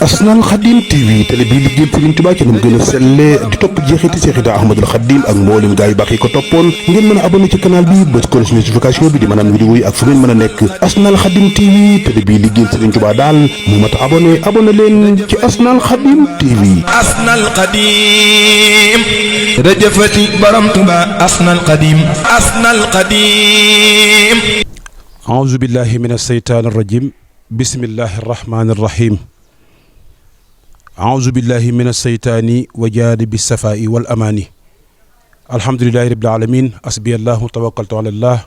Asnal Khadim TV télé bi liggéey Serigne Touba ci nam gën a selle di topp jeexiti Seexida Ahmadul Khadim ak mboolem gaa yu baax yi ko toppoon ngeen mën a abonné ci canal bi bës ko notification bi di mën a am vidéo yi ak fu ngeen mën a nekk Asnal Khadim TV télé bi liggéey Serigne Touba daal mu mat a abonné leen ci Asnal Khadim TV. Asnal Khadim rajafati borom Touba Asnal Khadim Asnal Khadim. A'uuzu billahi mina shaytaani rajim bismillahi rahmaani rahim. أعوذ بالله من الشيطان وجاد بالصفاء والأمان الحمد لله رب العالمين حسبي الله توكلت على الله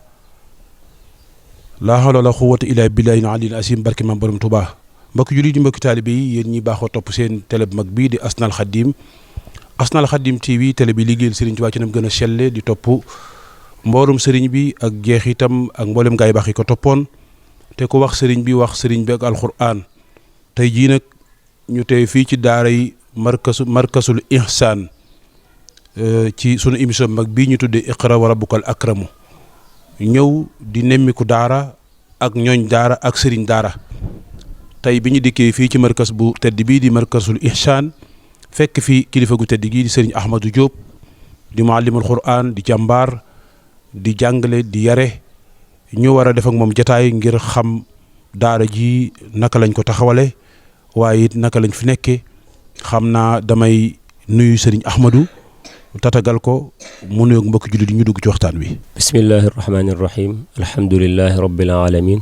لا حول ولا قوة إلا بالله العلي العظيم barke Maam Borom Touba mbokk jullit yi mbokk taalibe yi yéen ñi baaxoo topp seen télé bu mag bii di Asnal Khadim Asnal Khadim TV télé bi liggéeyal Serigne Touba ci nam gën a selle di topp mboorum Serigne bi ak jeexitam ak mboolem gaa yi baax yi ko toppoon te ku wax Serigne bi ak alxuraan tey jii nag ñu tey fii ci daara yi markasul ihsaan ci sunu émission mag bii ñu tuddee iqra wa rabbukal akramu ñëw di nemmiku daara ak ñooñ daara ak sëriñ daara tey bi ñu dikkee fii ci markas bu tedd bii di markasul ihsaan fekk fii kilifa gu tedd gii di sëriñ Ahmadou Diop di muallimul Qur'an di jàmbaar di jàngale di yare ñu war a def ak moom jataay ngir xam daara ji naka lañ ko taxawale waaye it naka lañ fi nekkee xam naa damay nuyu Serigne Ahmadou tatagal ko mu nuyoog mbokk jullit yi ñu dugg ci waxtaan wi. bismillahi rahmaani rahim alhamdulilahi rabbil alamin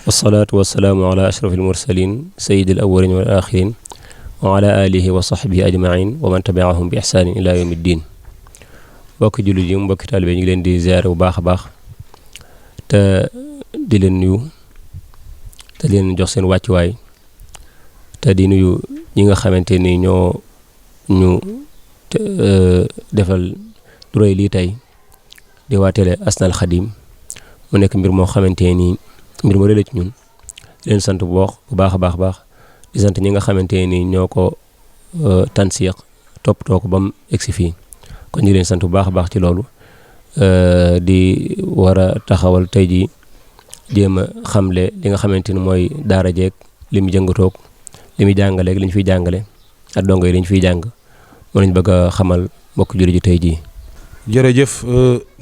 wasalaatu wasalaamu ala ashrafil mursalin sayyidil awwalin wal axirin wa ala alihi wa sahbihi ajmain wa man tabiahum bi ihsanin ila yawmi ddin mbokki jullit yi mbokki taalibe ñu ngi leen di ziare bu baax a baax te di leen nuyu te di leen jox seen wàccuwaay te di nuyu ñi nga xamante ni ñoo ñu defal lu rëy lii tey di waa télé Asnal Khadim mu nekk mbir moo xamante ni mbir mu rëy la ci ñun di leen sant bu baax a baax di sant ñi nga xamante ni ñoo ko tansiq toppatoo ko ba mu egsi fii kon ñu leen sant bu baax a baax ci loolu di war a taxawal tey ji jéem a xamle li nga xamante ni mooy daara jeeg li mu jëngatoog li muy jàngale li ñu fiy jàngale ak dongo yi li ñu fiy jàng moo lañ bëgg a xamal mbokk juri ji tey jii. jërëjëf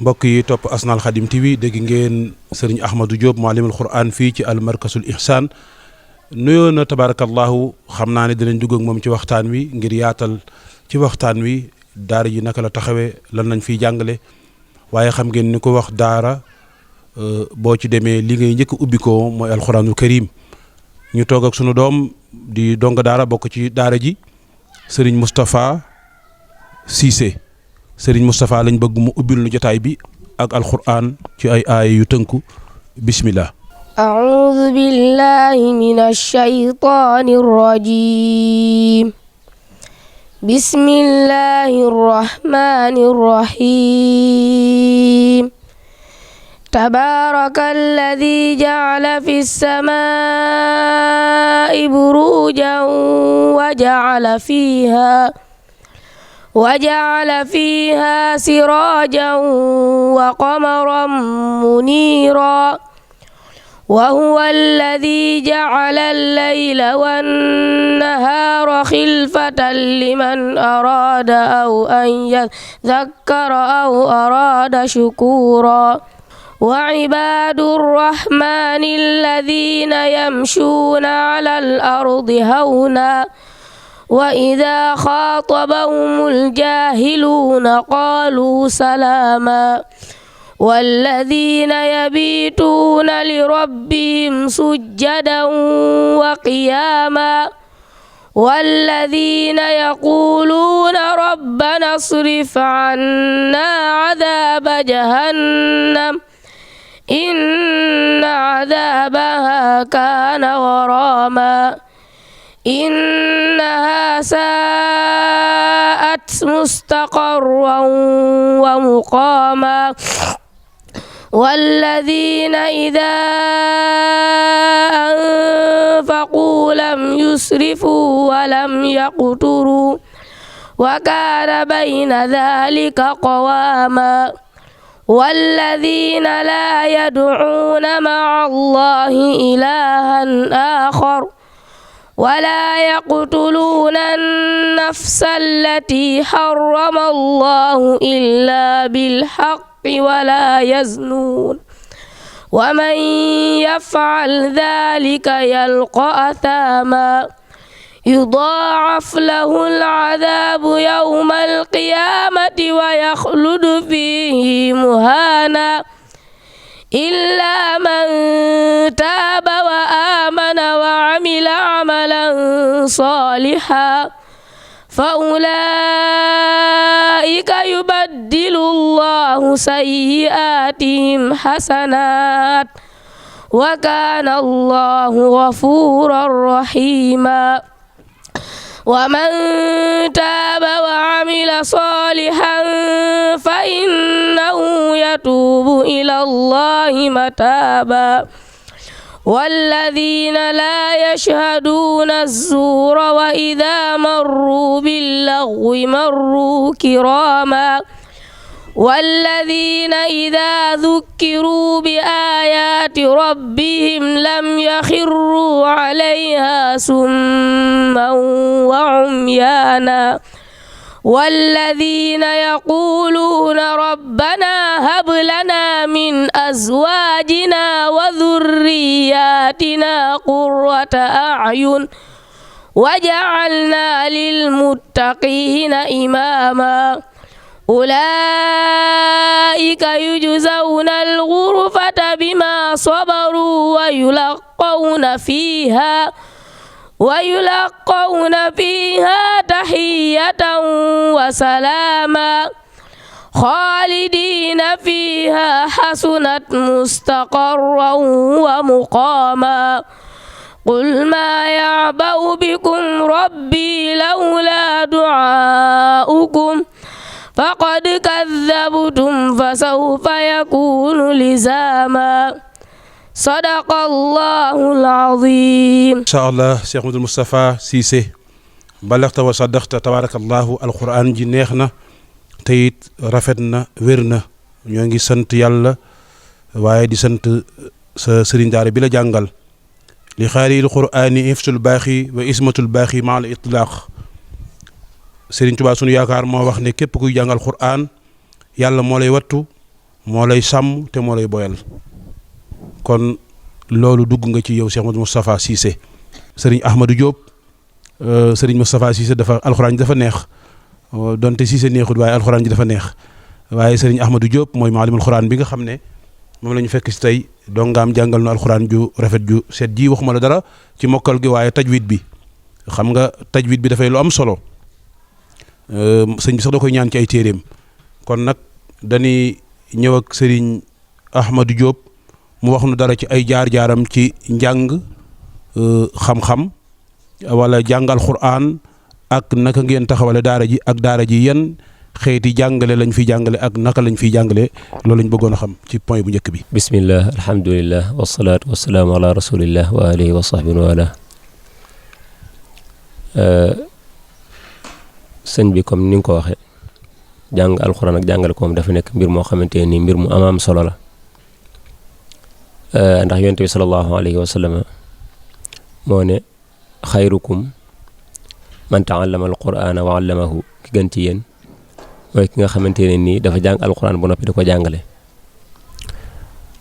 mbokk yi topp Asnal Khadim TV dégg ngeen sëriñ Ahmadou Diop muallimul Qur'an fii ci al markasul ihsaan nuyoo na tabarakallahu xam naa ne dinañ dugg ak moom ci waxtaan wi ngir yaatal ci waxtaan wi daara ji naka la taxawee lan nañ fiy jàngale waaye xam ngeen ni ko wax daara boo ci demee li ngay njëkk ubbi ko mooy alxuraanul karim ñu toog ak sunu doom di donga daara bokk ci daara ji Serigne Moustapha Cissé Serigne Moustapha lañ bëgg mu ubbil nu jotaay bi ak alquran ci ay aaya yu tënku bismillah. a'uuzu billahi minash shaytaanir rajiim bismillahir rahmaanir rahiim. تبارك الذي جعل في السماء بروجا وجعل فيها سراجا وقمرا منيرا وهو الذي جعل الليل والنهار خلفة لمن أراد أو أن يذكر أو أراد شكورا وعباد الرحمن الذين يمشون على الأرض هونا وإذا خاطبهم الجاهلون قالوا سلاما والذين يبيتون لربهم سجدا وقياما والذين يقولون ربنا اصرف عنا عذاب جهنم إن عذابها كان غراما إنها ساءت مستقرا ومقاما والذين إذا أنفقوا لم يسرفوا ولم يقتروا وكان بين ذلك قواما والذين لا يدعون مع الله إلها آخر ولا يقتلون النفس التي حرم الله إلا بالحق ولا يزنون ومن يفعل ذلك يلقى أثاما يضاعف له العذاب يوم القيامة ويخلد فيه مهانا إلا من تاب وآمن وعمل عملا صالحا فأولئك يبدل الله سيئاتهم حسنات وكان الله غفورا رحيما ومن تاب وعمل صالحا فإنه يتوب إلى الله متابا والذين لا يشهدون الزور وإذا مروا باللغو مروا كراما والذين إذا ذكروا بآيات ربهم لم يخروا عليها سما وعميانا والذين يقولون ربنا هب لنا من أزواجنا وذرياتنا قرة أعين وجعلنا للمتقين إماما أولئك يجزون الغرفة بما صبروا ويلقون فيها تحية وسلاما خالدين فيها حسنت مستقرا ومقاما قل ما يعبأ بكم ربي لولا دعاؤكم فقد كذبتم فسوف يكون لزاما صدق الله العظيم. إن شاء الله Cheikh Mouhamadoul Moustapha Cissé balaxta wa saddaxta tabarakallahu alquran ji neex na te it rafet na wér na ñoo ngi sant yàlla waaye di sant sa sëriñ daara bi la jàngal li xaaril qur'ani ifsul baaxi wa ismatul baaxi ma al itlaq Sëriñ Tuubaa sunu yaakaar moo wax ne képp kuy jàngal Qur'an yàlla moo lay wattu moo lay sàmm te moo lay boyal kon loolu dugg nga ci yow Cheikh Mouhamadoul Moustapha Cissé Sëriñ Ahmadou Diop Sëriñ Moustapha Cissé dafa alxuraan ji dafa neex donte Cissé neexul waaye alxuraan ji dafa neex waaye Sëriñ Ahmadou Diop mooy maalimul Qur'an bi nga xam ne moom la ñu fekk si tey dongaam jàngal nu alxuraan ju rafet ju set ji waxuma la dara ci mokkal gi waaye tajwid bi xam nga tajwid bi dafay lu am solo. sëñ bi sax da koy ñaan ci ay téeréem kon nag dañuy ñëw ak Serigne Ahmadou Diop mu wax nu dara ci ay jaar-jaaram ci njàng xam-xam wala jàngal Qur'an ak naka ngeen taxawale daara ji ak daara ji yan xeeti jàngale lañ fi jàngale ak naka lañ fiy jàngale loolu lañ bëggoon a xam ci point bu njëkk bi. bismillah alhamdulillah wasalaatu wasalaamu ala rasulillah wa alihi wa sahbihi wa ala sëñ bi comme ni nga ko waxee jàng alxuraan ak jàngale ko moom dafa nekk mbir moo xamante ni mbir mu am solo la ndax yonent bi sallallahu alayhi wa sallam moo ne xayrukum man taallama alqur'ana wa allamahu ki gën ci yéen mooy ki nga xamante ne nii dafa jàng alxuraan bu noppi di ko jàngale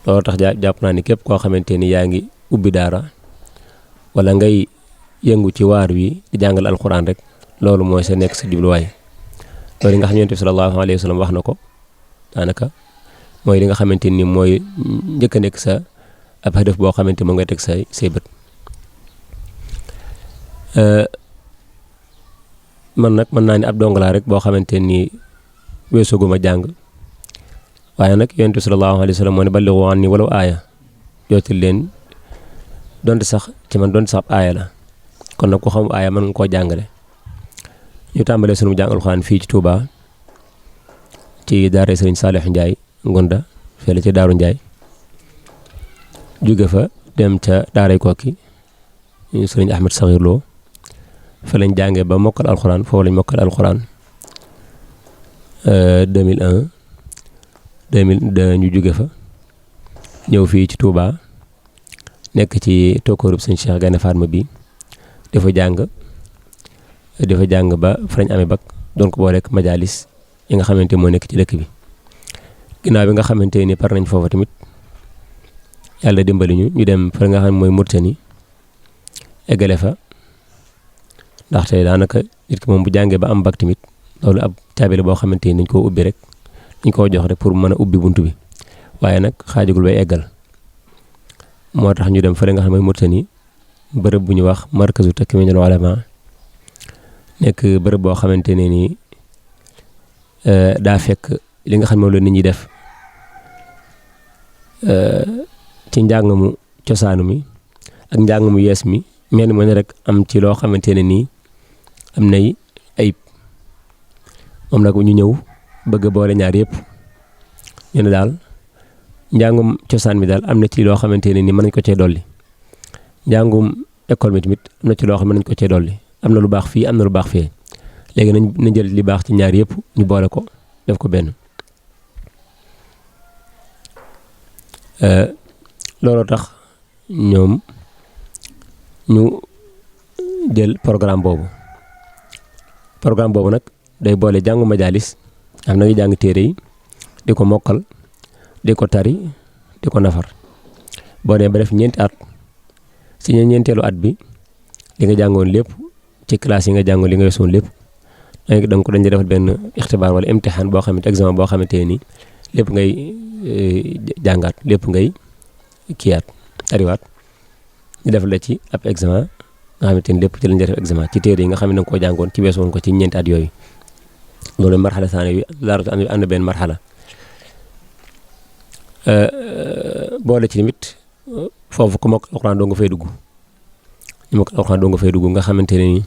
loolu tax jàpp naa ni képp koo xamante ni yaa ngi ubbi daara wala ngay yëngu ci waar wi di jàngal alxuraan rek loolu mooy sa nekk sa jubluwaay loolu nga xam Yonent bi sallallahu alayhi wa sallam wax na ko daanaka mooy li nga xamante ni mooy njëkk a nekk sa ab hadaf boo xamante moom nga teg say bët man nag mën naa ni ab dong laa rek boo xamante ni weesuguma jàng waaye nag Yonent bi sallallahu alayhi wa sallam moo ne ballighu anni walaw aaya jootil leen donte sax ci man donte sax ab aaya la kon nag ku xam aaya mën nga koo jàngale ñu tàmbalee sunu jàng alxuraan fii ci Touba ci daara Sëriñ Saalix Njaay Ngunda fële ci Daaru Njaay jóge fa dem ca daaray Kokki ñu Sëriñ Ahmed Saxiir Lo fa lañ jàngee ba mokkal alxuraan foofu lañ mokkal alxuraan 2001 2002 ñu jóge fa ñëw fii ci Touba nekk ci tokkoorub Sëriñ Cheikh Gaïndé Fatma bi dafa jàng ba fa lañ amee bac doon ko booleeg majalis yi nga xamante moo nekk ci dëkk bi ginnaaw bi nga xamante ni par nañ foofa tamit yàlla dimbali ñu dem fa nga xam mooy Mauritanie eggale fa ndaxte daanaka nit ki moom bu jàngee ba am bac tamit loolu ab caabi la boo xamante ni dañ koo ubbi rek dañ koo jox rek pour mën a ubbi buntu bi waaye nag xaajagul bay eggal moo tax ñu dem fa nga xam mooy Mauritanie bërëb bu ñu wax markazu takwiinil ulamaa nekk bërëb boo xamante ne nii daa fekk li nga xam moom la nit ñi def ci njàng mu cosaanu mi ak njàng mu yees mi mel ni rek am ci loo xamante ne nii am nay ayib moom nag ñu ñëw bëgg boole ñaar yëpp ñu ne daal njàngum cosaan mi daal am na ci loo xamante ne nii mën nañ ko cee dolli njàngum école mi tamit am na ci loo xam ne mën nañ ko cee dolli am na lu baax fii am na lu baax fee léegi nañ jël li baax ci ñaar yëpp ñu boole ko def ko benn looloo tax ñoom ñu jël programme boobu nag day boole jàngu majalis am na ngi jàng téere yi di ko mokkal di ko tari di ko nafar boo dee ba def ñeenti at si ñeenteelu at bi li nga jàngoon lépp ci classe yi nga jàngoon li nga weesoon lépp donc dañuy defal benn ixtibaar wala imtixaan boo xamante examen boo xamante ni lépp ngay jàngaat lépp ngay kiyaat tariwaat ñu def la ci ab examen nga xamante ni lépp ci lañ def examen ci téere yi nga xam ne da nga koo jàngoon ci weesoon ko ci ñeenti at yooyu loolu marxala saane bi laaratu am na benn marxala boole ci tamit foofu ku mokkal alxuraan doo nga fay dugg ñu mokkal alxuraan doo nga fay dugg nga xamante ne ni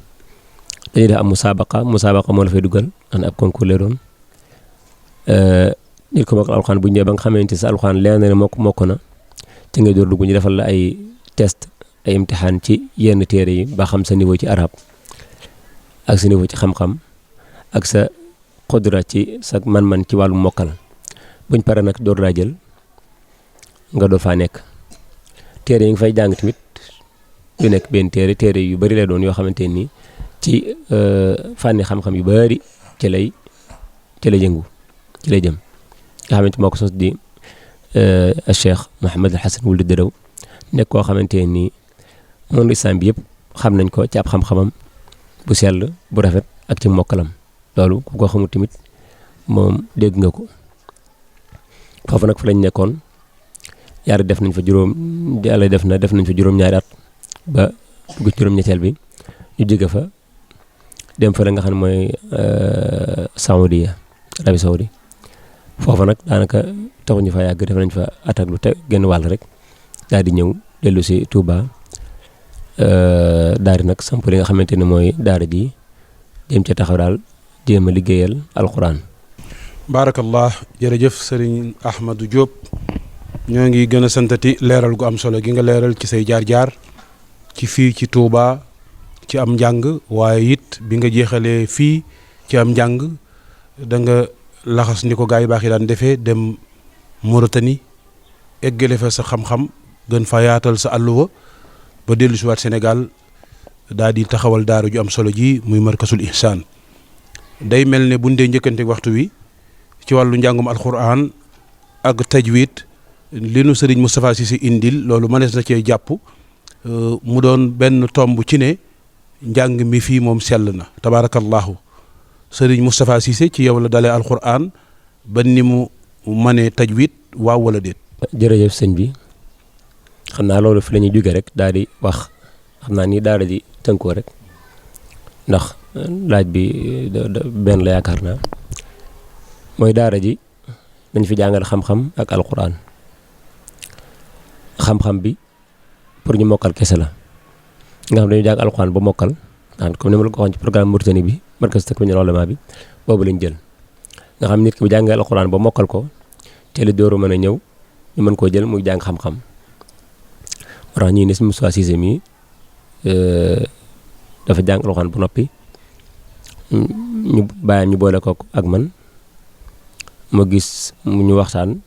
dañuy def am musaabaqa moo la fay duggal an ab concours lay doon nit ko mokkal alxuraan bu ñëwee ba nga xamante sa alxuraan leer na ne mokk na ci ngay door dugg ñu defal la ay test ay imtixaan ci yenn téere yi ba xam sa niveau ci arab ak sa niveau ci xam-xam ak sa xudra ci sa man-man ci wàllu mokkal buñ pare nag door laa jël nga doo faa nekk téere yi nga fay jàng tamit du nekk benn téere yu bari lay doon yoo xamante ni ci fànni xam-xam yu bari ci lay jëm nga xamante moo ko sos di Cheikh Mouhamed El Hassan Wuld Dadaw nekk koo xamante ni monde islam bi yëpp xam nañ ko ci ab xam-xamam bu sell bu rafet ak ci mokkalam loolu ku ko xamul tamit moom dégg nga ko foofu nag fa lañ nekkoon yàlla def nañ fa juróom-ñaari at ba dugg ci juróom-ñetteel bi ñu jóge fa dem fa la nga xam ne mooy Saoudia Arabie Saoudi foofa nag daanaka taxuñu fa yàgg def nañ fa at ak lu te genn wàll rek daal di ñëw dellu si Touba daal di nag samp li nga xamante ne mooy daara ji jéem ca taxaw daal jéem a liggéeyal alxuraan. baarakallah jërëjëf sëriñ Ahmadou Diop ñoo ngi gën a santati leeral gu am solo gi nga leeral ci say jaar-jaar ci fii ci Touba ci am njàng waaye it bi nga jeexalee fii ci am njàng da nga laxas ni ko gaa yu baax yi daan defee dem Mauritanie eggale fa sa xam-xam gën fa yaatal sa àlluwa ba dellu si waat Sénégal daal di taxawal daara ju am solo ji muy markasul ihsaan day mel ne bu ndee njëkkante waxtu wi ci wàllu njàngum alquran ak tajwid li nu sëriñ Moustapha Cissé indil loolu mënees na cee jàpp mu doon benn tomb ci ne njàng mi fii moom sell na tabaarakallahu sëriñ Moustapha Cissé ci yow la dalee alquran ba ni mu mënee tajwid waaw wala déet. jërëjëf sëñ bi xam naa loolu fi la ñuy jóge rek daal di wax xam naa ni daara ji tënkoo rek ndax laaj bi benn la yaakaar naa mooy daara ji dañ fi jàngal xam-xam ak alquran xam-xam bi pour ñu mokkal kese la nga xam dañu jàng alquran ba mokkal ndax comme ni ma la ko waxoon ci programme Mauritanie bi markaz takwiinil ulamaa bi boobu lañ jël nga xam nit ki bu jàngee alquran ba mokkal ko te la dooru mën a ñëw ñu mën koo jël muy jàng xam-xam moo tax ñii ne si Moustapha Cissé mi dafa jàng alquran bu noppi ñu bàyyi ñu boole ko ak man ma gis mu ñu waxtaan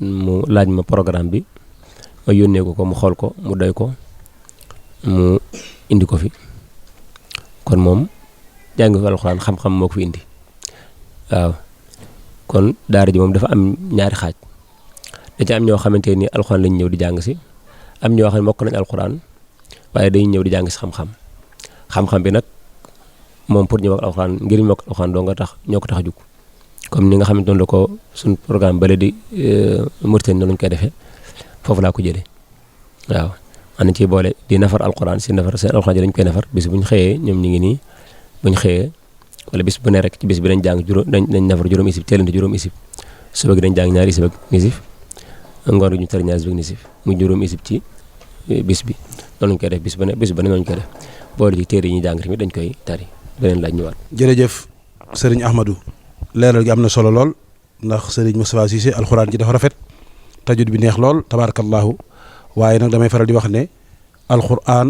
mu laaj ma programme bi ma yónnee ko mu xool ko mu doy ko mu indi ko fi kon moom jàng fi alxuraan xam-xam moo ko fi indi waaw kon daara ji moom dafa am ñaari xaaj da ci am ñoo xamante ni alxuraan lañ ñëw di jàng si am ñoo xam ne mokk nañ alxuraan waaye dañuy ñëw di jàng si xam-xam bi nag moom pour ñu wax alxuraan ngir ñu mokk alxuraan doo nga tax ñoo ko tax a jug comme ni nga xamante noonu la ko suñ programme bale di Mauritanie noonu lañ koy defee foofu laa ko jëlee waaw man nañ ciy boole di nafar alxuraan seen alxuraan ji dañ koy nafar bis bu ñu xëyee ñoom ñu ngi nii bu ñu xëyee wala bis bu ne rek ci bis bi dañ jàng dañ nafar juróom isib teelante juróom isib suba gi dañ jàng ñaari isib ak nisif ngoor gi ñu tari ñaari isib ak nisif muy juróom isib ci bis bi noonu lañ koy def bis bu ne noonu koy def boole ci téere yi ñuy jàng tamit dañ koy tari beneen laaj ñëwaat. jërëjëf sëriñ Ahmadou leeral gi am na solo lool ndax sëriñ Moustapha Cissé alxuraan ji dafa rafet tajud bi neex lool tabarakallahu waaye nag damay faral di wax ne alxuraan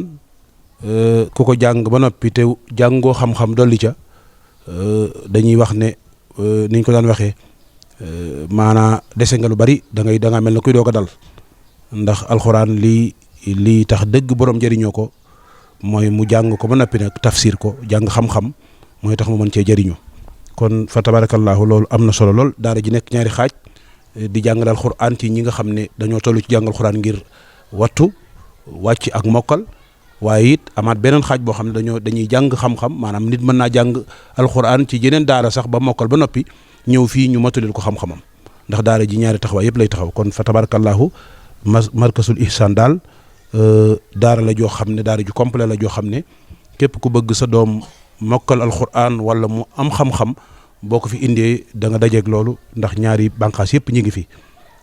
ku ko jàng ba noppi te jàngoo xam-xam dolli ca dañuy wax ne niñ ko daan waxee maanaa dese nga lu bari da nga mel na kuy doog a dal ndax alxuraan lii tax dëgg borom jëriñoo ko mooy mu jàng ko ba noppi nag tafsir ko jàng xam-xam mooy tax mu mën cee jëriñu kon fa tabarakallahu loolu am na solo lool daara ji nekk ñaari xaaj di jàngal alxuraan ci ñi nga xam ne dañoo toll ci jàngal alxuraan ngir wattu wàcc ak mokkal waaye it amaat beneen xaaj boo xam ne dañuy jàng xam-xam maanaam nit mën naa jàng alxuraan ci jeneen daara sax ba mokkal ba noppi ñëw fii ñu matulil ko xam-xamam ndax daara ji ñaari taxawaay yëpp lay taxaw kon fa tabarakallahu markasul ihsan daal daara la joo xam ne daara ju complet la joo xam ne képp ku bëgg sa doom mokkal alxuraan wala mu am xam-xam boo ko fi indee da nga dajeeg loolu ndax ñaari bànqaas yëpp ñu ngi fi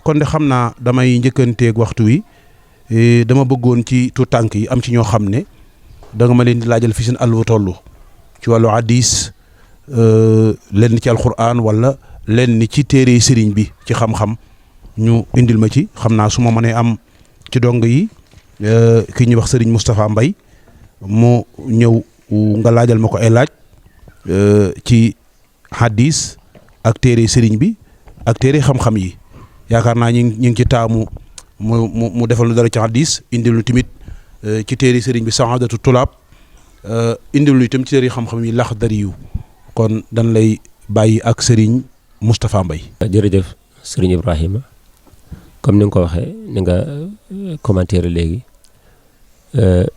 kon de xam naa damay njëkkanteeg waxtu wi dama bëggoon ci tout tànk yi am ci ñoo xam ne da nga ma leen di laajal fi seen àlluwa tollu ci wàllu hadis lenn ci alxuraan wala lenn ci téere sëriñ bi ci xam-xam ñu indil ma ci xam naa su ma mënee am ci dong yi ki ñuy wax sëriñ Moustapha Mbaye mu ñëw nga laajal ma ko ay laaj ci hadis ak téere sëriñ bi ak téere xam-xam yi yaakaar naa ñu ngi ci taamu mu defal lu dara ci hadis indil lu tamit ci téere sëriñ bi saadatu tulaab indil lu itam ci téere xam-xam yi laxdari yu kon dañ lay bàyyi ak sëriñ Moustapha Mbaye. jërëjëf sëriñ Ibrahima comme ni nga ko waxee ni nga commentaire léegi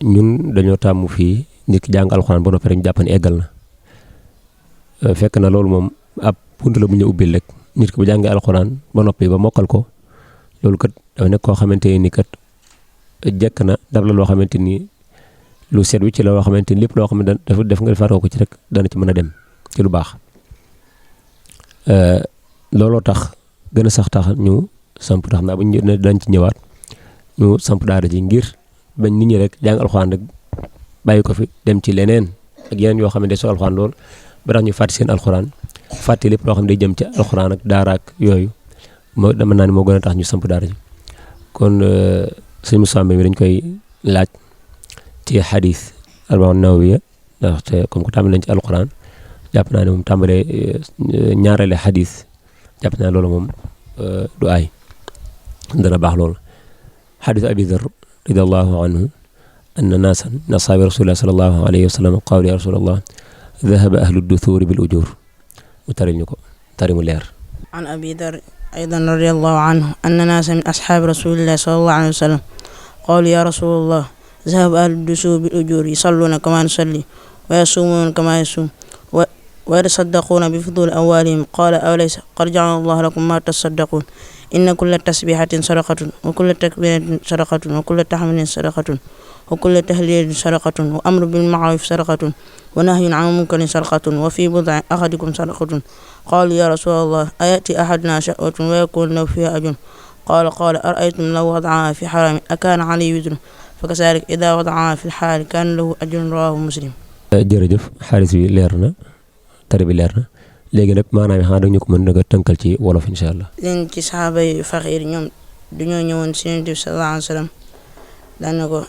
ñun dañoo tàmm fii nit ki jàng alxuraan ba noppi rek ñu jàpp ne eggal na fekk na loolu moom ab bunt la bu ñu ubbil rek nit ki bu jàngee alxuraan ba noppi ba mokkal ko loolu kat dafa nekk koo xamante ni kat jekk na daf la loo xamante ni lu set wi ci la loo xamante ni lépp loo xam ne dafa def nga defaroo ko ci rek dana ci mën a dem ci lu baax looloo tax gën a sax tax ñu samp tax naa bu ñu dañ ci ñëwaat ñu samp daara ji ngir bañ nit ñi rek jàng alxuraan rek bàyyi ko fi dem ci leneen ak yeneen yoo xam ne day so alxuraan lool ba tax ñu fàtte seen alxuraan fàtte lépp loo xam ne day jëm ci alxuraan ak daara ak yooyu moo dama naa ne moo gën a tax ñu samp daara ji kon sëñ Moussa Mbaye mi dañ koy laaj ci xadis arba'un nawawiya ndaxte comme que tàmbali nañ ci alxuraan jàpp naa ne moom tàmbalee ñaareele xadis jàpp naa loolu moom du aay dana baax loolu xadis abi dar radiallahu anhu anna naasan min ashaabi rasulillah sallallahu alayhi wa sallam qaalu ya rasulallah dahaba ahlu duthuri bil ujur mu taril ñu ko tari mu leer an abi dar aydan radiallahu anhu anna naasan min ashaabi rasulillah sallallahu alayhi wa sallam qaalu ya rasulallah dahaba ahlu duthuri bil ujur yusalluna kama nusalli wa yasumuuna kama yasum wa yatasaddaquuna bi fuduli amwaalihim qaala awalaysa qad ja'ala allahu lakum ma tasaddaqun inna kulla tasbihatin sadaqatun wa kulla takbiratin sadaqatun wa kulla tahmidin sadaqatun wa kulla tahlilatin sadaqatun wa amru bil ma'ruf sadaqatun wa nahyun 'anil munkari sadaqatun wa fi bud'i ahadikum sadaqatun qaalu ya rasulallah ayati ahadina shahwatun wa yakunu lahu fiha ajrun qaala ara'aytum law wada'aha fi haramin akaana 'alayhi wizrun fakazaalika idhaa wada'aha fi al-halaal kaana lahu ajrun rawaahu muslim. jërëjëf xaalis bi leer na tari bi leer na léegi nag maanaam yi xanaa dañu ko mën a tënkal ci wolof incha allah. leen ci saxaaba yu faqiir ñoom dañoo ñëwoon si Yonent bi sallallahu alayhi wa sallam daan na ko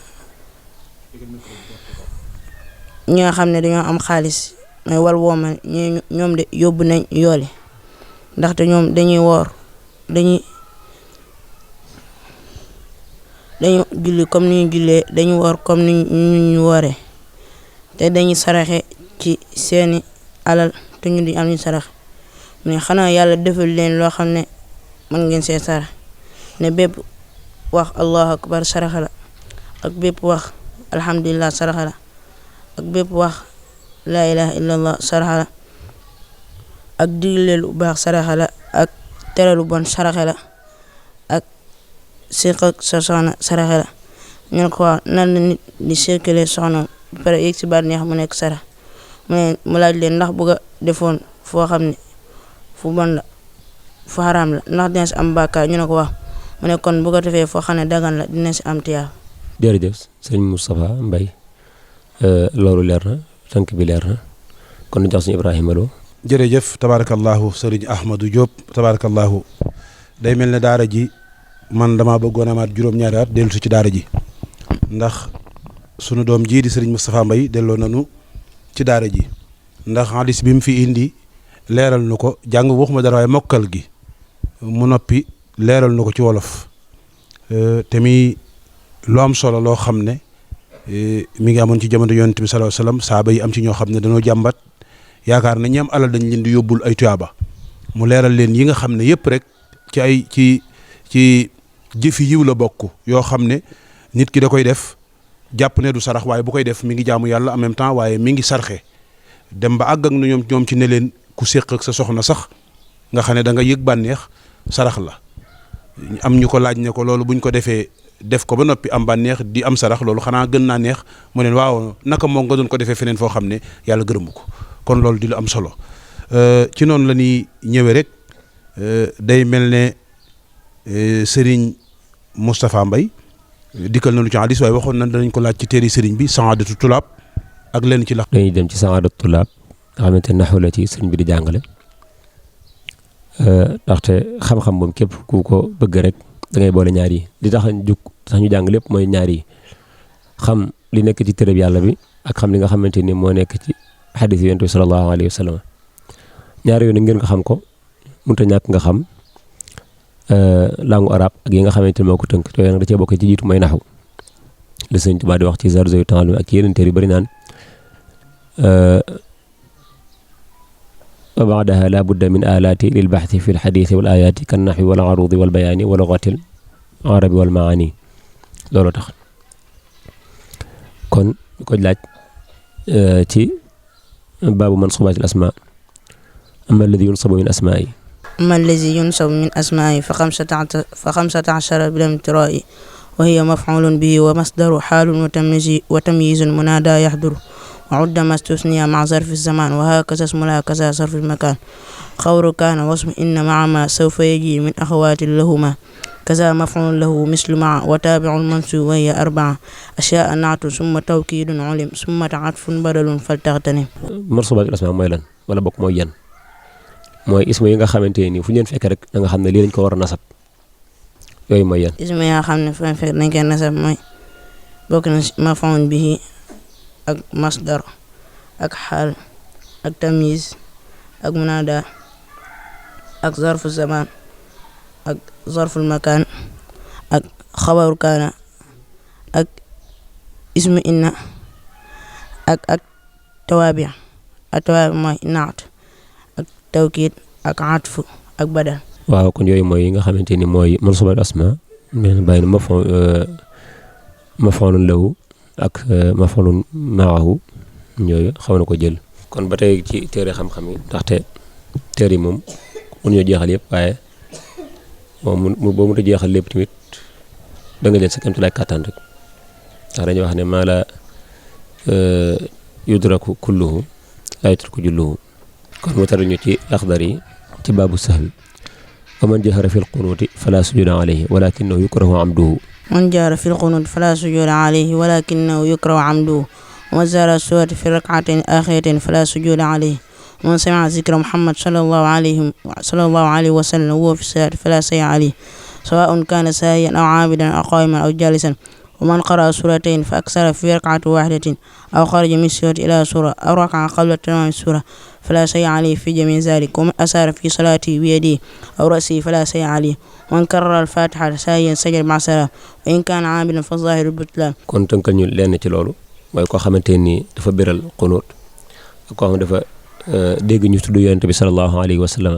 ñi nga xam ne dañoo am xaalis mooy wal wooma ñoom de yóbbu nañ yooli ndaxte ñoom dañuy woor dañu julli comme ni ñu jullee dañu woor comme ni ñu wooree te dañuy saraxe ci seeni alal te ñu di am ñu sarax mu ne xanaa yàlla defal leen loo xam ne mën ngeen see sarax ne bépp wax allahu akbar saraxa la ak bépp wax alhamdulillah saraxa la ak bépp wax laa ilaha illallah saraxa la ak digle lu baax saraxa la ak tere lu bon saraxa la ak séq ak sa soxna saraxa la ñu ne ko waaw nan la nit di séqale soxna ba pare yëg si baat neex mu nekk sarax mu laaj leen ndax bëgg a defoon foo xam ne fu bon la fu xaraam la ndax dina si am bàkkaar ñu ne ko waaw mu ne kon bu ko defee foo xam ne dagan la dina si am tiyaab. jërëjëf sëñ Moustapha Mbaye loolu leer na tënk bi leer na kon ñu jox suñu Ibrahima Lo. jërëjëf tabarakallahu sëriñ Ahmadou Diop tabarakallahu day mel ne daara ji man dama bëggoon amaat juróom-ñaari at dellu si ci daara ji ndax sunu doom jii di sëriñ Moustapha Mbaye delloo nanu ci daara ji ndax hadis bi mu fi indi leeral nu ko jàng waxuma dara waaye mokkal gi mu noppi leeral nu ko ci wolof te mi lu am solo loo xam ne mi ngi amoon ci jamono yonent bi sallallahu alayhi wasallam saaba yi am ci ñoo xam ne dañoo jàmbat yaakaar na ñi am alal dañ leen di yóbbul ay tuyaaba mu leeral leen yi nga xam ne yëpp rek ci ay ci jëfi yiw la bokk yoo xam ne nit ki da koy def jàpp ne du sarax waaye bu koy def mi ngi jaamu yàlla en même temps waaye mi ngi sarxe dem ba àgg ak na ñoom ci ne leen ku séq ak sa soxna sax nga xam ne da nga yëg bànneex sarax la am ñu ko laaj ne ko loolu buñ ko defee def ko ba noppi am bànneex di am sarax loolu xanaa gën naa neex mu ne waaw naka moom nga doon ko defee feneen foo xam ne yàlla gërëmu ko kon loolu di lu am solo ci noonu la ñuy ñëwee rek day mel ne Serigne Moustapha Mbaye dikkal na lu ci hadis waaye waxoon na danañ ko laaj ci téere Serigne bi Saadatu Tulaab ak leen ci lax dañuy dem ci Saadatu Tulaab nga xamante ne naxu la ci sëriñ bi di jàngale ndaxte xam-xam moom képp ku ko bëgg rek da ngay boole ñaar yi li tax ñu jàng lépp mooy ñaar yi xam li nekk ci téereb yàlla bi ak xam li nga xamante ni moo nekk ci xadis yi yonent bi sallallahu alayhi wa sallam ñaar yooyu nag ngeen ko xam ko mënut a ñàkk nga xam langue arabe ak yi nga xamante ni moo ko tënk te nag da cee bokk ci jiitu mooy naxu li Sëriñ Tuubaa di wax ci Zarzu'u Ta'allum ak yeneen téere yu bëri naan wa ba'daha la budda min alaati lil baxthi fi lxadiisi wal ayaati kan naxwi wal aruudi wal bayaani wa lugatil arabi wal maani loolu tax kon ñu ko laaj ci baabu mansubaati al asmaa amma alladi yunsabu min asmaa'i أما الذي ينسب من أسمائه فخمسة عشر بلا امتراء وهي مفعول به ومصدر حال وتمييز منادى يحضر وعد ما استثني مع ظرف الزمان وهكذا اسم لا كذا ظرف المكان خور كان واسم إن مع ما سوف يجي من أخوات لهما كذا مفعول له مثل مع وتابع المنصوب وهي أربعة أشياء نعت ثم توكيد علم ثم عطف بدل فلتغتنم mansubaat al asmaa mooy lan wala bokk mooy yan mooy isma yi nga xamante ni fu ñu leen fekk rek da nga xam ne lii lañ ko war a nasab yooyu mooy yan isma yaa xam ne fu ñu fekk dañ koy nasab mooy bokk na maf'uul bihi ak masdar ak xaal ak tamyiz ak munaada ak zarfu zaman ak zarful makaan ak xabaru kaana ak ismu inna ak tawaabi mooy naat ak tawkiid ak atfu ak badal. waaw kon yooyu mooy yi nga xamante ni mooy mansubaat asma bàyyi na maf'uulun lahu ak maf'uulun ma'ahu yooyu xaw na ko jël. kon ba tey ci téere xam-xam yi ndaxte téere yi moom mënuñoo jeexal yëpp waaye moom boo mënut a jeexal lépp tamit da nga leen sa kéemtulaay kàttan rek ndax dañuy wax ne maa la yudraku kulluhu laa yutraku julluhu kon mu tar ñu ci Laxdar yi ci baabu sahwi wa man jahara fi lqunuuti fala sujuda alayhi walakinahu yukrahu amduhu man jahara fi lqunuuti fala sujuda alayhi walakinahu yukrahu amduhu wa man zara surati fi rak'atayn akhiratayn fala sujuda alayhi wa man sami'a zikra Muhammad sallallahu alayhi wa sallam wa fi salati fala shay'a alayhi sawa'un kana saahiyan aw 'aabidan aw qaa'iman aw jaalisan ومن قرأ سورتين فأكثر في ركعة واحدة أو خرج من السورة إلى سورة أو ركع قبل تمام السورة فلا شيء عليه في جميع ذلك ومن أسار في صلاته بيده أو رأسه فلا شيء عليه ومن كرر الفاتحة ساهيا سجد مع سلام وإن كان عاملا فالظاهر البطلان. kon tënkal ñu lenn ci loolu mooy koo xamante ni dafa biral xunuut ak ak koo xam ne dafa dégg ñu tudd yonent bi sallallahu alayhi wa sallam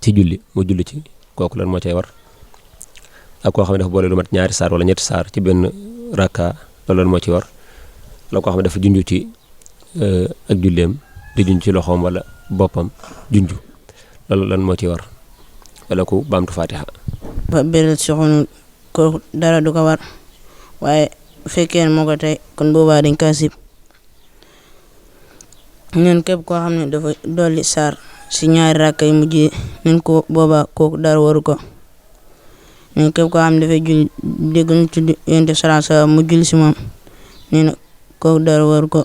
ci julli mu julli ci kooku lan moo cay war ak koo xam ne dafa boole lu mat ñaari saar wala ñetti saar ci benn rakka loolu lan moo ci war la koo xam ne dafa junj ci ak julleem di junj ci loxoom wala boppam junj loolu lan moo ci war wala ku baamtu fatiha ba beral si xunu ko dara du ko war waaye bu fekkee ne moo ko tey kon boobaa dañ kaa sib ñun képp koo xam ne dafa dolli saar si ñaari rakka yi mujj nañ ko boobaa kooku dara waru ko ñun képp koo xam ne dafay julli dégg ñu tudd yonent sallallahu alayhi wa sallam mu julli si moom nee na kooku dara waru ko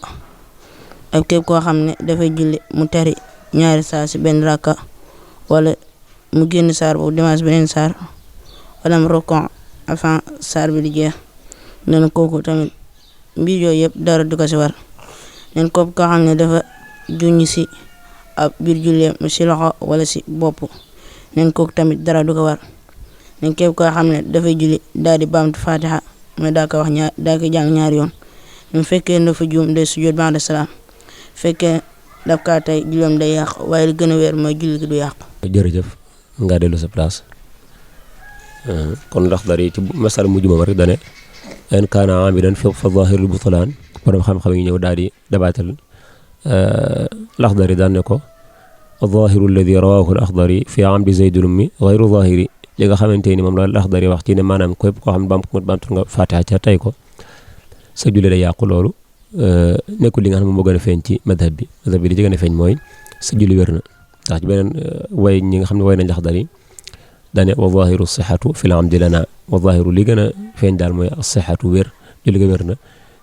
ak képp koo xam ne dafay julli mu tari ñaari saar si benn rakka wala mu génn saar boobu dimanche beneen saar wala mu rokon avant saar bi di jeex nee na kooku tamit mbir yooyu yëpp dara du ko si war neen képp koo xam ne dafa juñ si ab biir julleem si loxo wala si bopp neen kooku tamit dara du ko war neen képp koo xam ne dafay julli daal di baamtu fatiha mooy daa ko wax daa ko jàng ñaari yoon mu fekkee dafa juum day sujjóot ba'da salaam fekkee daf kaa tey julleem day yàq waaye li gën a wér mooy julli gi du yàq. jërëjëf nga dellu sa place kon ndax dari ci masal mujj moom rek dane in kaana amidan fa zahirul butlaan borom xam-xam yi ñëw daal di dabaatal Laxdari daan ne ko az-zaahiru alladi rawaahu al-Axdari fi amdi Zaydul ummi gayru zaahiri li nga xamante ni moom la Laxdari wax ci ne maanaam képp koo xam ne baamtu nga Faatiha ca tey ko sa julli day yàqu loolu nekkul li nga xam ne moo gën a feeñ ci madhab bi li ci gën a feeñ mooy sa julli wér na ndax ci beneen way ñi nga xam ne way nañ Laxdari daane wa zaahiru sixatu fi l-amdi lana wa zaahiru li gën a feeñ daal mooy as-sixatu wér julli ga wér na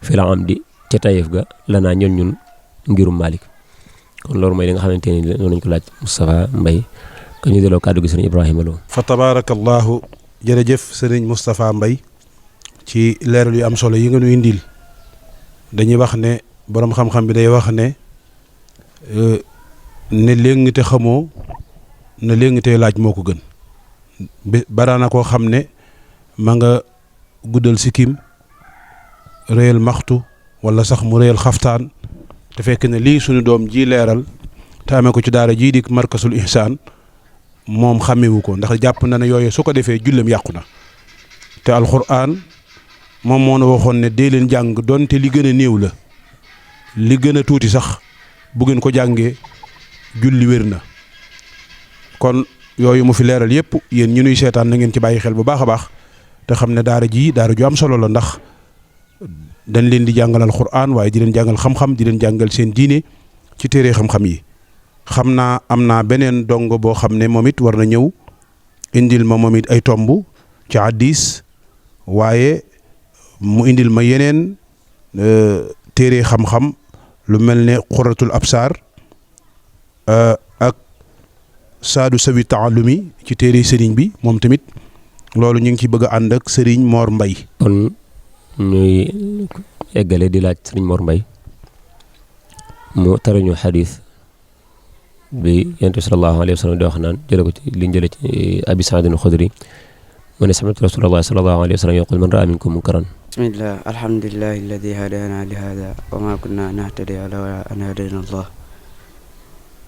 fi l-amdi ca tayef ga lanaa ñun ngirum Malik kon loolu mooy li nga xamante ni noonu lañ ko laaj Moustapha Mbaye ko ñu delloo kàddu gi sëriñ Ibrahima Lo. fa tabarakallahu jërëjëf sëriñ Moustapha Mbaye ci leeral yu am solo yi nga nu indil dañuy wax ne boroom xam-xam bi day wax ne léegi te xamoo ne léegi te laaj moo ko gën baraana koo xam ne ma nga guddal sikkim réyal maxtu wala sax mu réyal xaftaan te fekk ne lii suñu doom ji leeral te amee ko ci daara jii di markasul ihsaan moom xamewu ko ndax jàpp na ne yooyu su ko defee jullem yàqu na te alxuraan moom moo na waxoon ne dee leen jàng donte li gën a néew la li gën a tuuti sax bu ngeen ko jàngee julli wér na kon yooyu mu fi leeral yëpp yéen ñu nuy seetaan na ngeen ci bàyyi xel bu baax a baax te xam ne daara ji daara ju am solo la ndax dañ leen di jàngal alxuraan waaye di leen jàngal xam-xam di leen jàngal seen diine ci téere xam-xam yi xam naa am naa beneen dongo boo xam ne moom it war na ñëw indil ma moom it ay tomb ci hadiis waaye mu indil ma yeneen téere xam-xam lu mel ne xuratul absaar ak saadu sawi taalumi ci téere sëriñ bi moom tamit loolu ñu ngi ci bëgg a ànd ak sëriñ Mor Mbaye kon ñuy eggale di laaj sëriñ Mor Mbaye mu tere ñu xadis bi yonent bi sallallahu alayhi wa sallam di wax naan jële ko ci liñ jële ci Abi Saïd al-Xudri mu ne sami'tu Rasulullah sallallahu alayhi wa sallam yaqul man ra'a minkum munkaran bismillah alhamdulillahi alladi hadana li hada wa ma kunna nahtadiya lawla an hadana Allah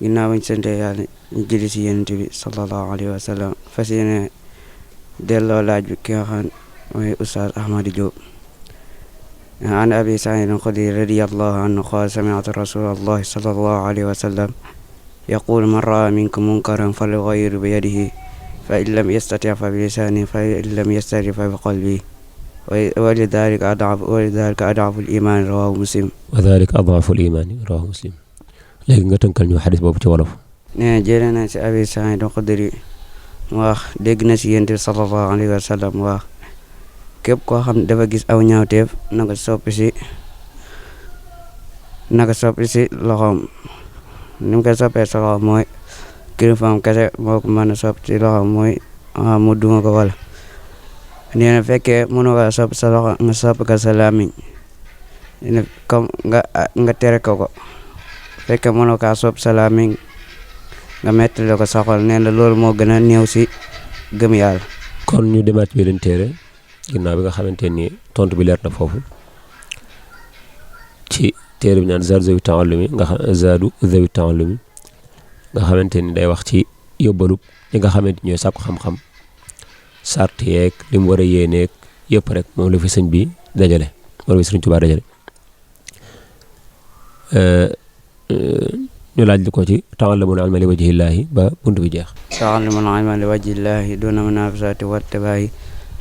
ginnaaw bañ sante yàlla ñu jëli si yonent bi sallallahu alayhi wa sallam fas yéene delloo laaj bi ki nga xam mooy Oustaz Ahmady Diop an Abi Saïd al-Xudri radiyallahu anhu qaala sami'tu Rasulullah sallallahu alayhi wa sallam yaqul man ra'a minkum munkaran falyughayyirhu bi yadihi fa in lam yastati' fa bi lisanihi fa in lam yastati' fa bi qalbihi wa lidhalika ad'afu al-iman rawahu Muslim wa dhalika ad'afu al-iman rawahu Muslim léegi nga tënkal ñu xadis boobu ci wolof. nee jëlee na si Abi Saïd al-Xudri mu wax dégg na si Yonent bi sallallahu alayhi wa sallam mu wax képp koo xam ne dafa gis aw ñaawteef naka soppi si loxoom ni mu koy soppee sa loxoom mooy kilifaam kese moo ko mën a soppi si loxoom mooy mu duma ko wala nee na fekkee mënu ko soppi sa loxo nga soppi ko sa làmmiñ comme nga tere ko fekkee mënu ko soppi sa làmmiñ nga mettale ko sa xol nee na loolu moo gën a néew si gëm yàlla. kon ñu demaat ci beneen téere ginnaaw bi nga xamante ni tontu bi leer na foofu ci téere bi naan zaadu zawi ta'allumi nga xamante ni day wax ci yóbbalub ñi nga xamante ñooy sàkku xam-xam sart yeeg li mu war a yéeneeg yëpp rek moom la fi sëñ bi dajale moom la fi Sëriñ Tuubaa dajale ñu laaj li ko ci ta'allamul ilma li wajhillaahi ba bunt bi jeex. ta'allamul ilma li wajhillaahi duna munaafasaati wattibaahi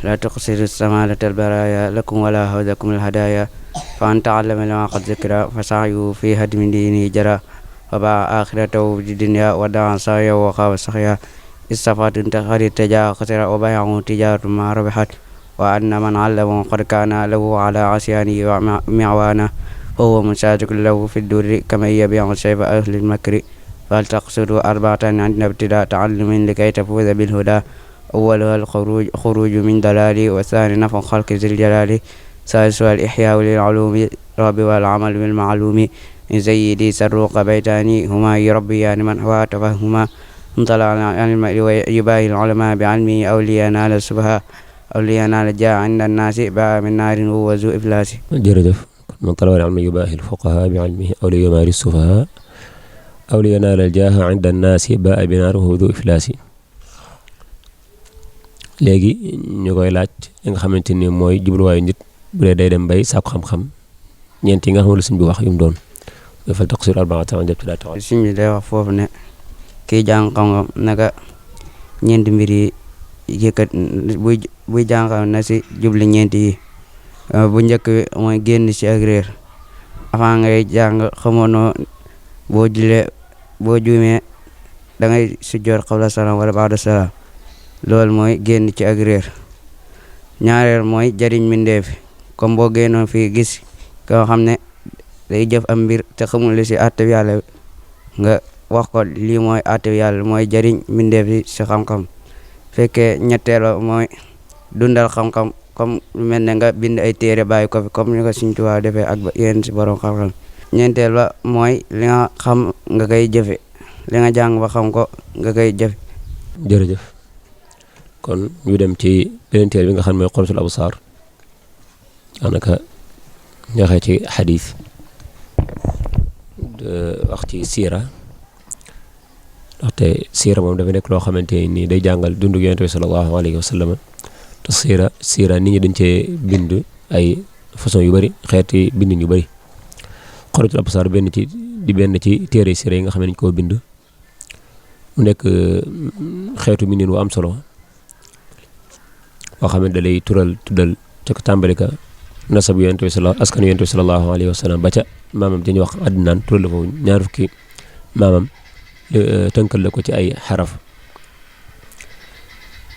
laa tuqsiru samaalata albaraaya lakum wala hawdakum alhadaaya fa an ta'allama lima qad zikra fa sa'yu fi hadmi diini jara wa ba'a aaxiratahu bi dunya wa da'a sa'yahu wa xaaba saxya istafatun taxari tajaa xasira wa bay'ahu tijaaratu ma rabihat wa anna man 'allamahu qad kaana lahu ala asyaanihi wa mi'waana وهو مشارك له في الدور كما يبيع شيب أهل المكر فلتقصد أربعة عند ابتداء تعلم لكي تفوز بالهدى أولها الخروج من ضلال والثاني نفع خلق ذي الجلال ثالثها الإحياء للعلوم رابعها العمل بالمعلوم من سيدي سروق بيتاني هما يربيان من هو تفهما انطلع عن الماء ويباهي العلماء بعلمه أو لينال السبها أو لينال جاء عند الناس باع من نار وهو ذو إفلاس. من طلب العلم يباهي الفقهاء بعلمه أو ليماري السفهاء أو لينال الجاه عند الناس باء بنار وهو ذو إفلاس. léegi ñu koy laaj li nga xamante ni mooy jubluwaayu nit bu dee day dem bay sàkku xam-xam ñeent yi nga xam ne suñ bi wax yu mu doon fal taqsir arbaatan an ibtidaa ta'allum. suñ bi day wax foofu ne kii jàng xam-xam naka ñeenti mbir yi yëkkat buy jàng xam na si jubli ñeenti yi. bu njëkk bi mooy génn ci ak réer avant ngay jàng xamoonoo boo juumee da ngay sujjoot qabla salaam wala ba'da salaam loolu mooy génn ci ak réer. ñaareel mooy jariñ mbindeef comme boo génnoon fii gis koo xam ne day jëf am mbir te xamul li ci àtte yàlla nga wax ko lii mooy àtte yàlla mooy jariñ mbindeef yi ci xam-xam. fekkee ñetteel mooy dundal xam-xam comme lu mel ne nga bind ay téere bàyyi ko fi comme ni ko Sëriñ Tuubaa defee ak yéen si borom xam-xam. ñeenteel ba mooy li nga xam nga koy jëfe li nga jàng ba xam ko nga koy jëfe. jërëjëf kon ñu dem ci beneen téere bi nga xam ne mooy Qurratul Absaar daanaka ñaxee ci xadiis wax ci siira ndaxte siira moom dafa nekk loo xamante ni day jàngal dundu Yonent bi sallallahu alayhi wa sallam te siira nit ñi dañ cee bind ay façon yu bari xeeti bindin yu bari. Qurratul Absaar benn ci téere siira yi nga xam ne dañ koo bind mu nekk xeetu bindin wu am solo boo xam ne da lay tuddal ca tàmbali ka nasab askan Yonent bi sallallahu alayhi wa sallam ba ca maamam dañuy wax Adnaan tural la foofu ñaar fukki maamam tënkal la ko ci ay xaraf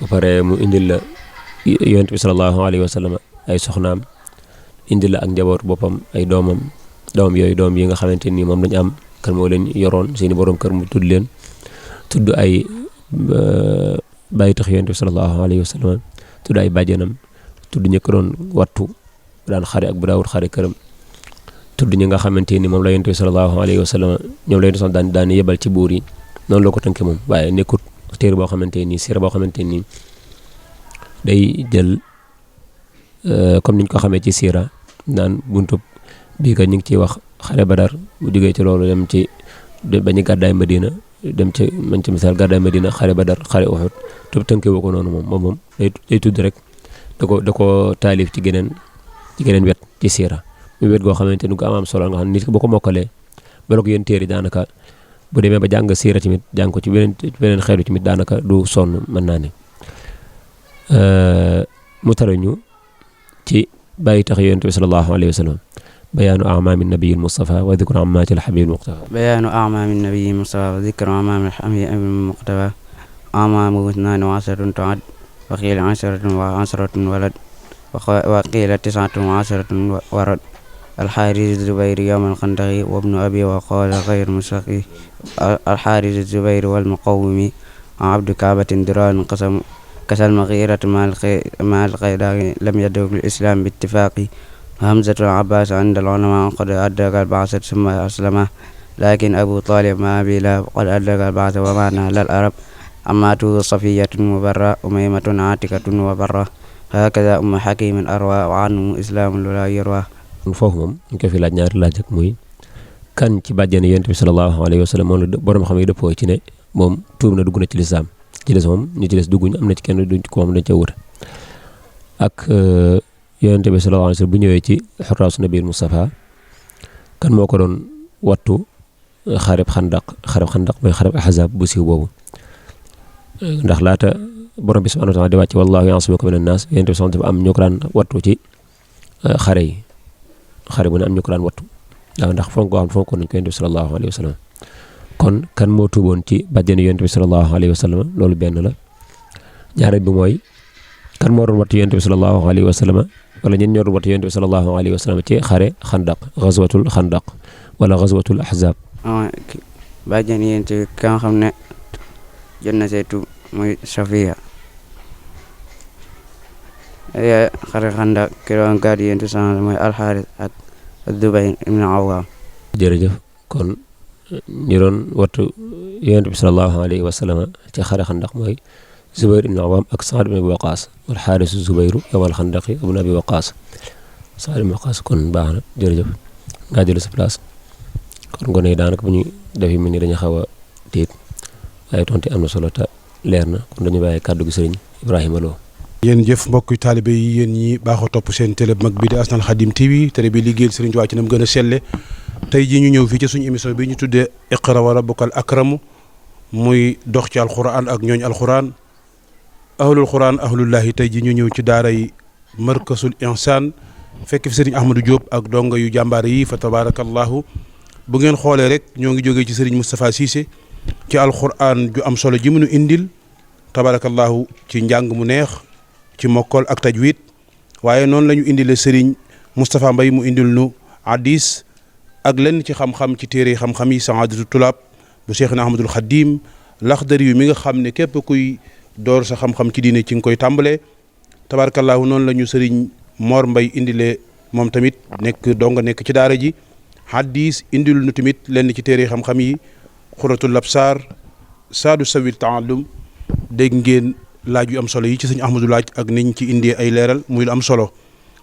ba pare mu indil la Yonent bi sallallahu alayhi wa sallam ay soxnaam indil la ak njaboot boppam ay doom yi nga xamante ni moom lañu am kan moo leen yoroon seeni borom kër mu tudd ay bàyyi tax Yonent bi sallallahu alayhi wa sallam tudd ay bàjjanam tudd ñi ko doon wattu bu daan xare ak bu daawut xare këram tudd ñi nga xamante ni moom la Yonent bi sallallahu alayhi wa sallam ñoom la Yonent bi daan yebal ci buur yi noonu la ko tënkee moom waaye nekkut téere boo xamante ni siira boo xamante ni day jël comme niñ ko xamee ci siira naan buntub bii ka ñu ngi ciy wax xare Badar bu jógee ci loolu dem ci bañu gàddaay Madina dem ci man ci misaal gàddaay Madina xare Badar xare Uhud te tënkee woo ko noonu moom day tudd rek da ko taalif ci geneen wet ci siira mu wet goo xamante ni ko am solo nga xam nit ki bu ko mokkalee bala ko yéen téere daanaka bu demee ba jàng siira tamit jàng ko ci beneen xeetu tamit daanaka du sonn mën naa ne mu tara ñu ci bàyyi tax Yonent bi sallallahu alayhi wa sallam bayaanu amaami nabiyi Mustafa wa dikru amaati alxabibi Muqtafa. bayaanu amaami nabiyi Mustafa wa dikru amaami alxabibi Muqtafa amaamu isnaani wa asharatun tu'ad wa qiila asharatun walad wa qiila tis'atun wa asharatun warad الحارث الزبير يوم الخندق وابن أبي وقال غير مشتقي الحارث الزبير والمقوم عبد كعبة دران كسل مغيرة مع القيداء لم يدعو الإسلام باتفاق همزة العباس عند العلماء قد أدرك البعثة ثم أسلم لكن أبو طالب ما أبي لهب قد أدرك البعثة ومعنى للعرب أماته صفية مبرة أميمة عاتكة وبرة هكذا حكيم أروى وعنه إسلام لا يروى foofu moom ñu ko fi laaj ñaari laaj ak muy kan ci bàjjani yonent bi sallallahu alayhi wa sallam moom la borom xam yi dëppoo ci ne moom tuub na dugg na ci lislaam ci des moom ñu ci des dugguñ am na ci kenn duñ ko moom dañ ca wut ak yonent bi sallallahu alayhi wa sallam bu ñëwee ci xuraasu nabil Mustafa kan moo ko doon wattu xareb xandaq mooy xareb ahzab bu siiw boobu ndax laata borom bi subhanahu wa taala di wàcc wallahu ya'simuka minan nas yonent bi sallallahu alayhi wa sallam am ñu ko daan wattu ci xare yi xare bu ne am ñu ko daan wattu waaw ndax fonk nañ ko yonent bi sallallahu alayhi wa sallam kon kan moo tuuboon ci bàjjani yonent bi sallallahu alayhi wa sallam loolu benn la ñaareel bi mooy kan moo doon wattu yonent bi sallallahu alayhi wa sallam wala ñen ñoo doon wattu yonent bi sallallahu alayhi wa sallam ci xare xandaq ghazwatul xandaq wala ghazwatul ahzab bàjjani yonent bi ka nga xam ne jot na see tuub mooy Safiya xare xandaq ki doon gàddu yonent bi sallallahu mooy Alxaaris ak Zubayr ibn Awaam. jërëjëf kon ñu doon wattu yonent bi sallallahu alayhi wa sallam ci xare xandaq mooy Zubayr ibn Awaam ak Saad ibn Abi Waqaas wal Xaaris Zubayru yawmal xandaqi ibn Abi Waqaas Saad ibn Waqaas kon baax na jërëjëf ngaa jël sa place kon gone yi daanaka bu ñu def yi mel ni dañu xaw a tiit waaye tonti am na solo te leer na kon dañu bàyyi kàddu gi sëriñ Ibrahima Lo. yéen jëf mbokk taalibe yi yéen ñi baaxoo topp seen télé mag bi di Asnal Khadim TV télé bi liggéeyal Sëriñ Tuubaa ci nam gën a selle tey jii ñu ñëw fii ci suñu émission bi ñu tuddee Iqra wa rabbukal akramu muy dox ci alxuraan ak ñooñ alxuraan ahlul xuraan ahlullahi tey jii ñu ñëw ci daara yi markasul ihsaan fekk fi Sëriñ Ahmadou Diop ak donga yu jàmbaare yi fa tabarakallahu bu ngeen xoolee rek ñoo ngi jógee ci Sëriñ Moustapha Cissé ci alxuraan ju am solo ji mu nu indil tabarakallahu ci njàng mu neex ci mokkol ak tajwid waaye noonu la ñu indile Serigne Moustapha Mbaye mu indil nu hadis ak lenn ci xam-xam ci téere xam-xam yi Saadatu Tulaab bu Cheikhna Ahmadul Khadim Laxdari yu mi nga xam ne képp kuy door sa xam-xam ci diine ci nga koy tàmbalee tabarakallahu noonu la ñu Serigne Mor Mbaye indile moom tamit nekk donga nekk ci daara ji hadis indil nu tamit lenn ci téere xam-xam yi Xuratul Absaar Saadu Sawil Taallum dégg ngeen laaj yu am solo yi ci sëñ Ahmadou laaj ak niñ ci indee ay leeral muy lu am solo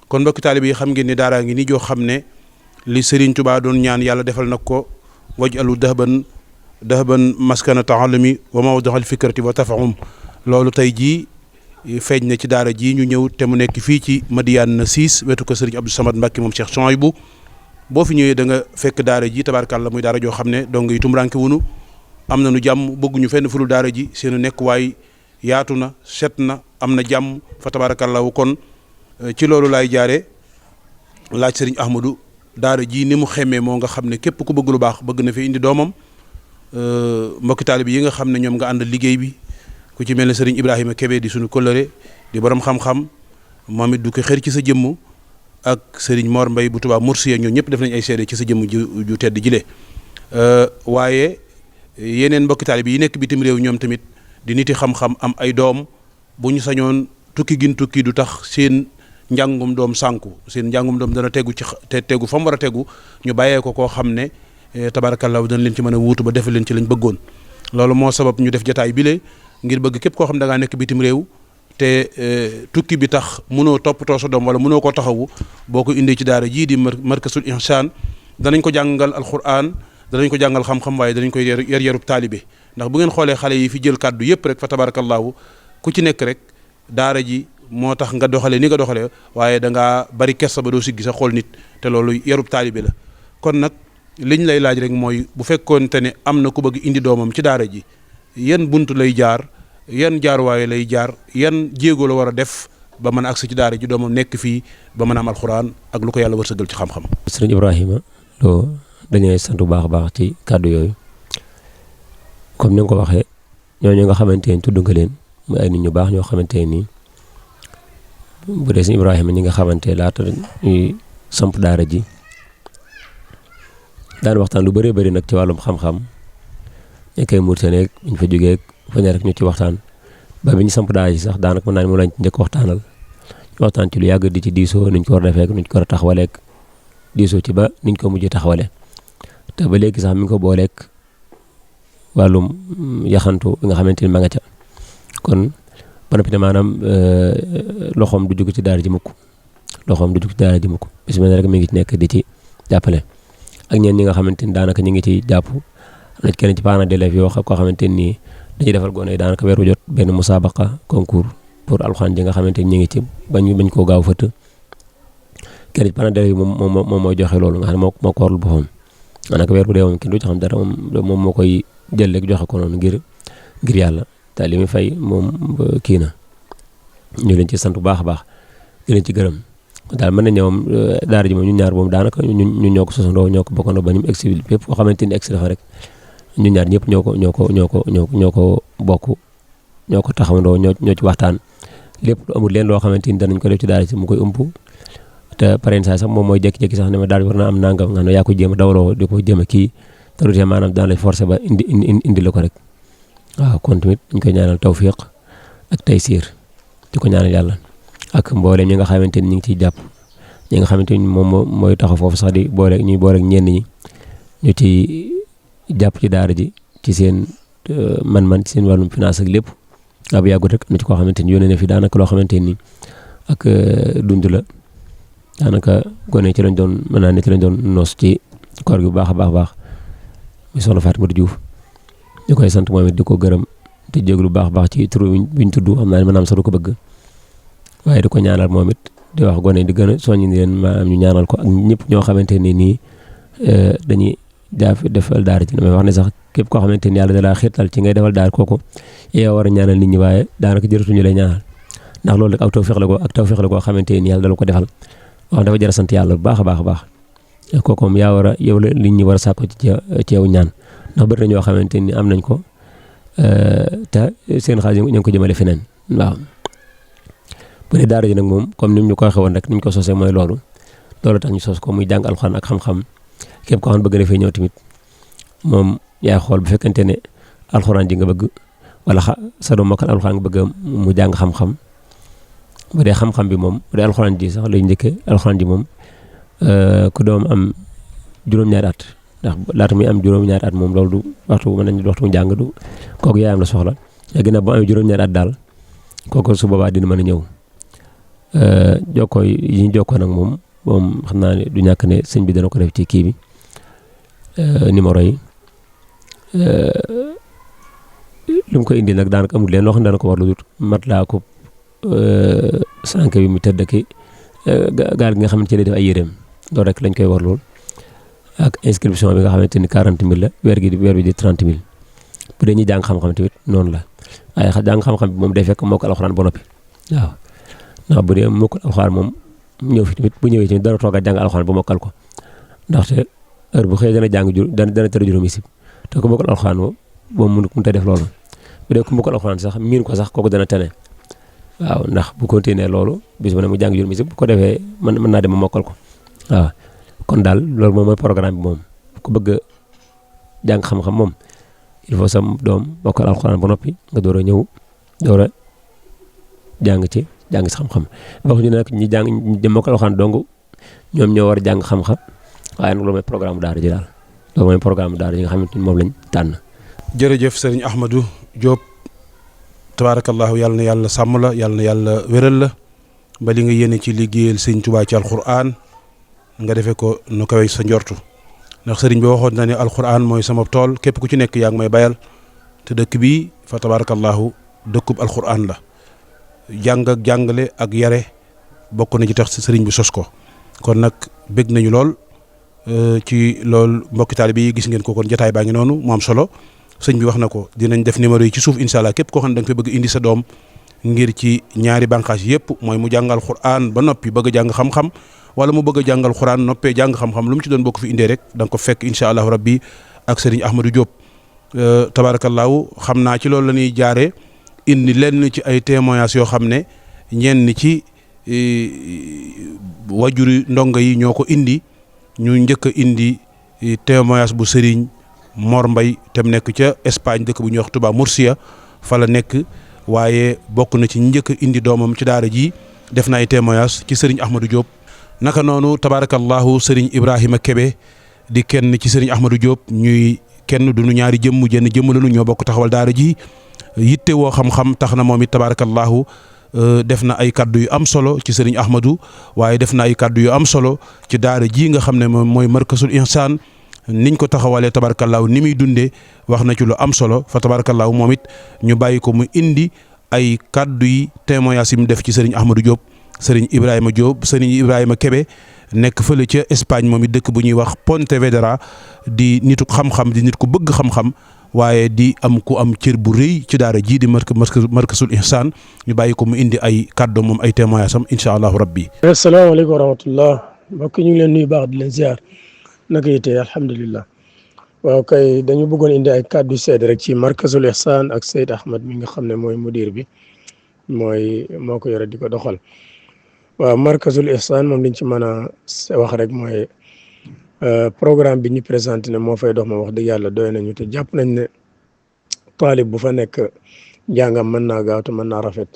kon mbokki taalibe yi xam ngeen ne daaraa ngi ni joo xam ne li Serigne Touba doon ñaan yàlla defal na ko wajalu dahban maskana taallumi wa mawdaal fikrati wa tafahum loolu tey jii feeñ na ci daara jii ñu ñëw te mu nekk fii ci Madiyana 6 wetu ko Serigne Abdou Samad Mbacke moom Cheikh Souhaïbou boo fi ñëwee da nga fekk daara ji tabaarkàlla muy daara joo xam ne dong yi tumranke wunu am na nu jàmm bëgguñu fenn fulu daara ji seenu nekkuwaay yaatu na set na am na jàmm fa tabarakallahu kon ci loolu laay jaare laaj Serigne Ahmadou daara ji ni mu xemmee moo nga xam ne képp ku bëgg lu baax bëgg na fi indi doomam mbokki taalibe yi nga xam ne ñoom nga àndal liggéey bi ku ci mel ne Serigne Ibrahima Kébé di suñu kóllëre di borom xam-xam moom it du ko xër ci sa jëmm ak Serigne Mor Mbaye bu Tuubaa Mursiya ñoo ñëpp def nañ ay seede ci sa jëmm ju tedd jile waaye yeneen mbokki taalibe yi nekk bitim réew ñoom tamit di niti xam-xam am ay doom bu ñu sañoon tukki gin tukki du tax seen njàngum doom sànku seen njàngum doom dana tegu ci tegu fa mu war a tegu ñu bàyyee ko koo xam ne tabarakallahu dana leen ci mën a wuutu ba defal leen ci lañ bëggoon loolu moo sabab ñu def jataay bile ngir bëgg képp koo xam da ngaa nekk bitim réew te tukki bi tax mënoo toppatoo sa doom wala mënoo koo taxawu boo ko indee ci daara jii di markasul ihsaan danañ ko jàngal alquran danañ ko jàngal xam-xam waaye danañ koy yarub taalibe ndax bu ngeen xoolee xale yi fi jël kàddu yëpp rek fa tabarakallahu ku ci nekk rek daara ji moo tax nga doxale ni nga doxale waaye da ngaa bari kersa ba doo siggi sa xool nit te loolu yarub taalibe la kon nag liñ lay laaj rek mooy bu fekkoonte ne am na ku bëgg indi doomam ci daara ji yan bunt lay jaar yan jaarwaaye lay jaar yan jéego la war a def ba mën a agsi ci daara ji doomam nekk fii ba mën a am alxuraan ak lu ko yàlla wërsëgal ci xam-xam. Sëriñ Ibrahima Lo dañuy sant bu baax a baax ci kàddu yooyu comme ni nga ko waxee ñooñu nga xamante ne tudd nga leen muy ay nit ñu baax ñoo xamante ne nii bu dee Sëriñ Ibrahima ñi nga xamante laata ñuy samp daara ji daan waxtaan lu bëree bëri nag ci wàllum xam-xam ñu koy murtaneeg ñu fa jógee fa ne rek ñu ci waxtaan ba bi ñu samp daara ji sax daanaka mën naa ne mu lañ ci njëkk waxtaanal ñu waxtaan ci lu yàgg di ci diisoo nuñ ko war a defee nuñ ko war a taxawaleeg diisoo ci ba niñ ko mujjee taxawale te ba léegi sax mi ngi ko booleeg wàllum yaxantu bi nga xamante ni ma nga ca kon ba noppi ne maanaam loxoom du jóg ci daara ji mukk bis mel ne rek mi ngi ci nekk di ci jàppale ak ñeen ñi nga xamante ni daanaka ñu ngi ci jàpp na ci kenn ci parents d'élèves yoo xam koo xamante ni dañuy defal gone yi daanaka weer bu jot benn musaabaqa concours pour alxuraan ji nga xamante ni ñu ngi ci bañ koo gaaw fëtt kenn ci parents d'élèves yi moom mooy joxe loolu nga xam ne moo ko warul boppam daanaka weer bu dee moom kenn du ci xam dara moom moo koy jël rek joxe ko noonu ngir yàlla te li muy fay moom kii na ñu leen ci sant bu baax a baax di leen ci gërëm daal mën nañ ne moom daara ji moom ñun ñaar moom daanaka ñun ñoo ko sosandoo ñoo ko bokkandoo ba ñu mu egsi bépp koo xamante ni egsi dafa rek ñun ñaar ñëpp ñoo ko bokk ñoo ko taxawandoo ñoo ci waxtaan lépp lu amul leen loo xamante ni danañ ko def ci daara ji mu koy ëmp te pareen saa sax moom mooy jékki-jékki sax ne ma daal war naa am nangam nga xam ne yaa ko jéem a dawloo di ko jéem a kii te du tee maanaam daan lay forcé ba indi la ko rek waaw kon tamit dañ koy ñaanal tawfiq ak taysiir di ko ñaanal yàlla ak mboolem ñi nga xamante ni ñu ngi ciy jàpp ñi nga xamante ni moom mooy taxaw foofu sax di boole ñenn ñi ñu ci jàpp ci daara ji ci seen man-man ci seen wàllum finance ak lépp waaw bu yàggut rek am na ci koo xamante ni yónnee na fi daanaka loo xamante ni ak dund la daanaka gone ci lañ doon mën naa ne ci lañ doon noos ci koor gi bu baax a baax muy soxna Fatimata Diouf ñu koy sant moom it di ko gërëm te jéglu baax a baax ci turu biñ tudd xam naa ne maanaam sax du ko bëgg waaye di ko ñaanal moom it di wax gone di gën a soññi leen maanaam ñu ñaanal ko ak ñëpp ñoo xamante ne nii dañuy defal daara ci damay wax ne sax képp koo xamante ni yàlla da laa xiirtal ci ngay defal daara kooku yow war a ñaanal nit ñi waaye daanaka jërëtuñu lay ñaanal ndax loolu rek ak tawfeex la koo xamante ni yàlla dala ko defal wax dafa jar a sant yàlla bu baax a baax kooku moom yaa war a yow la nit ñi war a sàkko ci yow ñaan ndax bëri na ñoo xamante ni am nañ ko te seen xaalis ñu ngi ko jëmale feneen waaw bu dee daara ji nag moom comme ni ñu ko waxee woon rek ni ñu ko sosee mooy loolu tax ñu sos ko muy jàng alxuraan ak xam-xam képp koo xam bëgg na fee ñëw tamit moom yaay xool bu fekkente ne alxuraan ji nga bëgg wala sa doom mokkal alxuraan nga bëgg mu jàng xam-xam bu dee xam-xam bi moom bu dee alxuraan ji sax lay njëkkee alxuraan ji moom ku doom am juróom-ñaari at ndax laata muy am juróom-ñaari at moom loolu du waxtu mën nañu waxtu mu jàng du kooku yaayam la soxla léegi nag boo amee juróom-ñaari at daal kooku su boobaa dina mën a ñëw jokkoo yi ñu jokkoo nag moom xam naa ne du ñàkk ne sëñ bi dana ko def ci kii bi numéro yi lu mu koy indi nag daanaka amul leen loo xam ne dana ko war lu dul mat laa ko sànq bi mu tëdd ki gaal gi nga xamante ne def ay yéreem loolu rek lañ koy war lool ak inscription bi nga xamante ni 40 000 la weer bi di 30 000 bu dee ñuy jàng xam-xam tamit noonu la waaye jàng xam-xam bi moom day fekk moo ko alxuraan ba noppi waaw ndax bu dee moo ko alxuraan moom ñëw fi tamit bu ñëwee tamit dana toog a jàng alxuraan ba mokkal ko ndaxte heure bu xëyee dana jàng dana tëra juróomi sib te ku mokkal alxuraan moom mënut a def loolu bu dee ku mokkal alxuraan sax miin ko sax kooku dana tane waaw ndax bu continuer loolu bis bu ne mu jàng juróomi sib bu ko defee mën naa dem mokkal ko waaw kon daal loolu moom mooy programme bi moom ku bëgg jàng xam-xam moom il faut sam doom mokkal alxuraan ba noppi nga door a ñëw door a jàng ci xam-xam wax ñu ne nag ñi mokkal alxuraan dong ñoom ñoo war a jàng xam-xam waaye nag loolu mooy programme daara ji daal loolu mooy programme daara ji nga xamante ni moom lañ tànn. jërëjëf sëriñ Ahmadou Diop tabaarakallaahu yàlla na yàlla sàmm la yàlla na yàlla wéral la ba li nga yéene ci liggéeyal sëñ Tuubaa ci alxuraan nga defee ko nu kawe sa njortu ndax sëriñ bi waxoon na ne alxuraan mooy sama tool képp ku ci nekk yaa ngi may bayal te dëkk bi fa tabaarakallaahu dëkkub alxuraan la jàng ak jàngale ak yare bokk na ci tax sëriñ bi sos ko kon nag bég nañu lool ci loolu mbokki taalibe yi gis ngeen ko kon jotaay baa ngi noonu mu am solo sëñ bi wax na ko dinañ def numéro yi ci suuf incha allah képp koo xam ne da nga fa bëgg indi sa doom ngir ci ñaari bànqaas yëpp mooy mu jàngal Alxuraan ba noppi bëgg a jàng xam-xam wala mu bëgg a jàngal Alxuraan noppee jàng xam-xam lu mu ci doon bokk fi indee rek da nga ko fekk incha allahu rabbi ak sëriñ Ahmadou Diop tabaarakallaahu xam naa ci loolu la ñuy jaaree indi lenn ci ay témoignages yoo xam ne ñenn ci wajuri ndongo yi ñoo ko indi ñu njëkk a indi témoignage bu sëriñ Mor Mbay tem nekk ca Espagne dëkk bu ñuy wax Touba Murcia fa la nekk waaye bokk na ci njëkk a indi doomam ci daara ji def na ay témoignage ci sëriñ Ahmadou Diop naka noonu tabarakallahu sëriñ Ibrahima Kebe di kenn ci sëriñ Ahmadou Diop ñuy kenn duñu ñaari jëmm jenn jëmm lañu ñoo bokk taxawal daara ji yitte woo xam-xam tax na moom it tabarakallahu def na ay kaddu yu am solo ci sëriñ Ahmadou waaye def na ay kaddu yu am solo ci daara ji nga xam ne moom mooy markasul ihsaan niñ ko taxawalee tabarkallaahu ni muy dundee wax na ci lu am solo fa tabarkallaahu moom it ñu bàyyi ko mu indi ay kàddu yi témoignage yi mu def ci sëriñ Ahmadou Diop sëriñ Ibrahima Diop sëriñ Ibrahima Kebe nekk fële ca Espagne moom it dëkk bu ñuy wax Pontevedra di nitu xam-xam di nit ku bëgg xam-xam waaye di am ku am cër bu rëy ci daara jii di markasul ihsaan ñu bàyyi ko mu indi ay kàddu moom ay témoignage am incha allahu rabbi. asalaamaaleykum wa rahmatullah mbokk ñu ngi leen nuyu baax di leen ziar naka yitee alhamdulilah waaw kay dañu bëggoon indi ay kàddu seede rek ci markasul ihsaan ak Seyd Ahmad mi nga xam ne mooy mudir bi moo ko yore di ko doxal. waaw markasul ihsaan moom liñ ci mën a wax rek mooy programme bi ñu présenté ne moo fay dox moom wax dëgg yàlla doy nañu te jàpp nañ ne taalib bu fa nekk njàngam mën naa gaaw te mën naa rafet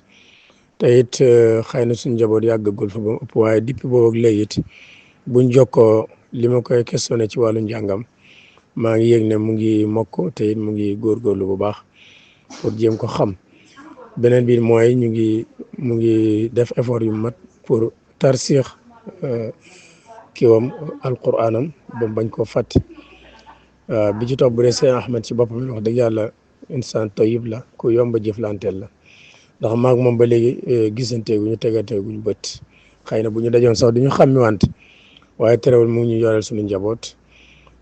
te it xëy na suñ njaboot yàggagul fa ba mu ëpp waaye depuis boobu ak léegi it buñ jokkoo li ma koy questionné ci wàllu njàngam maa ngi yëg ne mu ngi mokk te it mu ngi góorgóorlu bu baax pour jéem ko xam beneen bi mooy mu ngi def effort yu mat pour tarsiix kiiwam alquraanam ba bañ koo fàtti bi ci topp bu dee Seyd Ahmad ci boppam wax dëgg yàlla insaan tayyib la ku yomba jëflanteel la ndax maag moom ba léegi gisanteeguñu tegateeguñu bët xëy na bu ñu dajoon sax duñu xàmmi wante waaye terewul mu ngi ñu yoreel suñu njaboot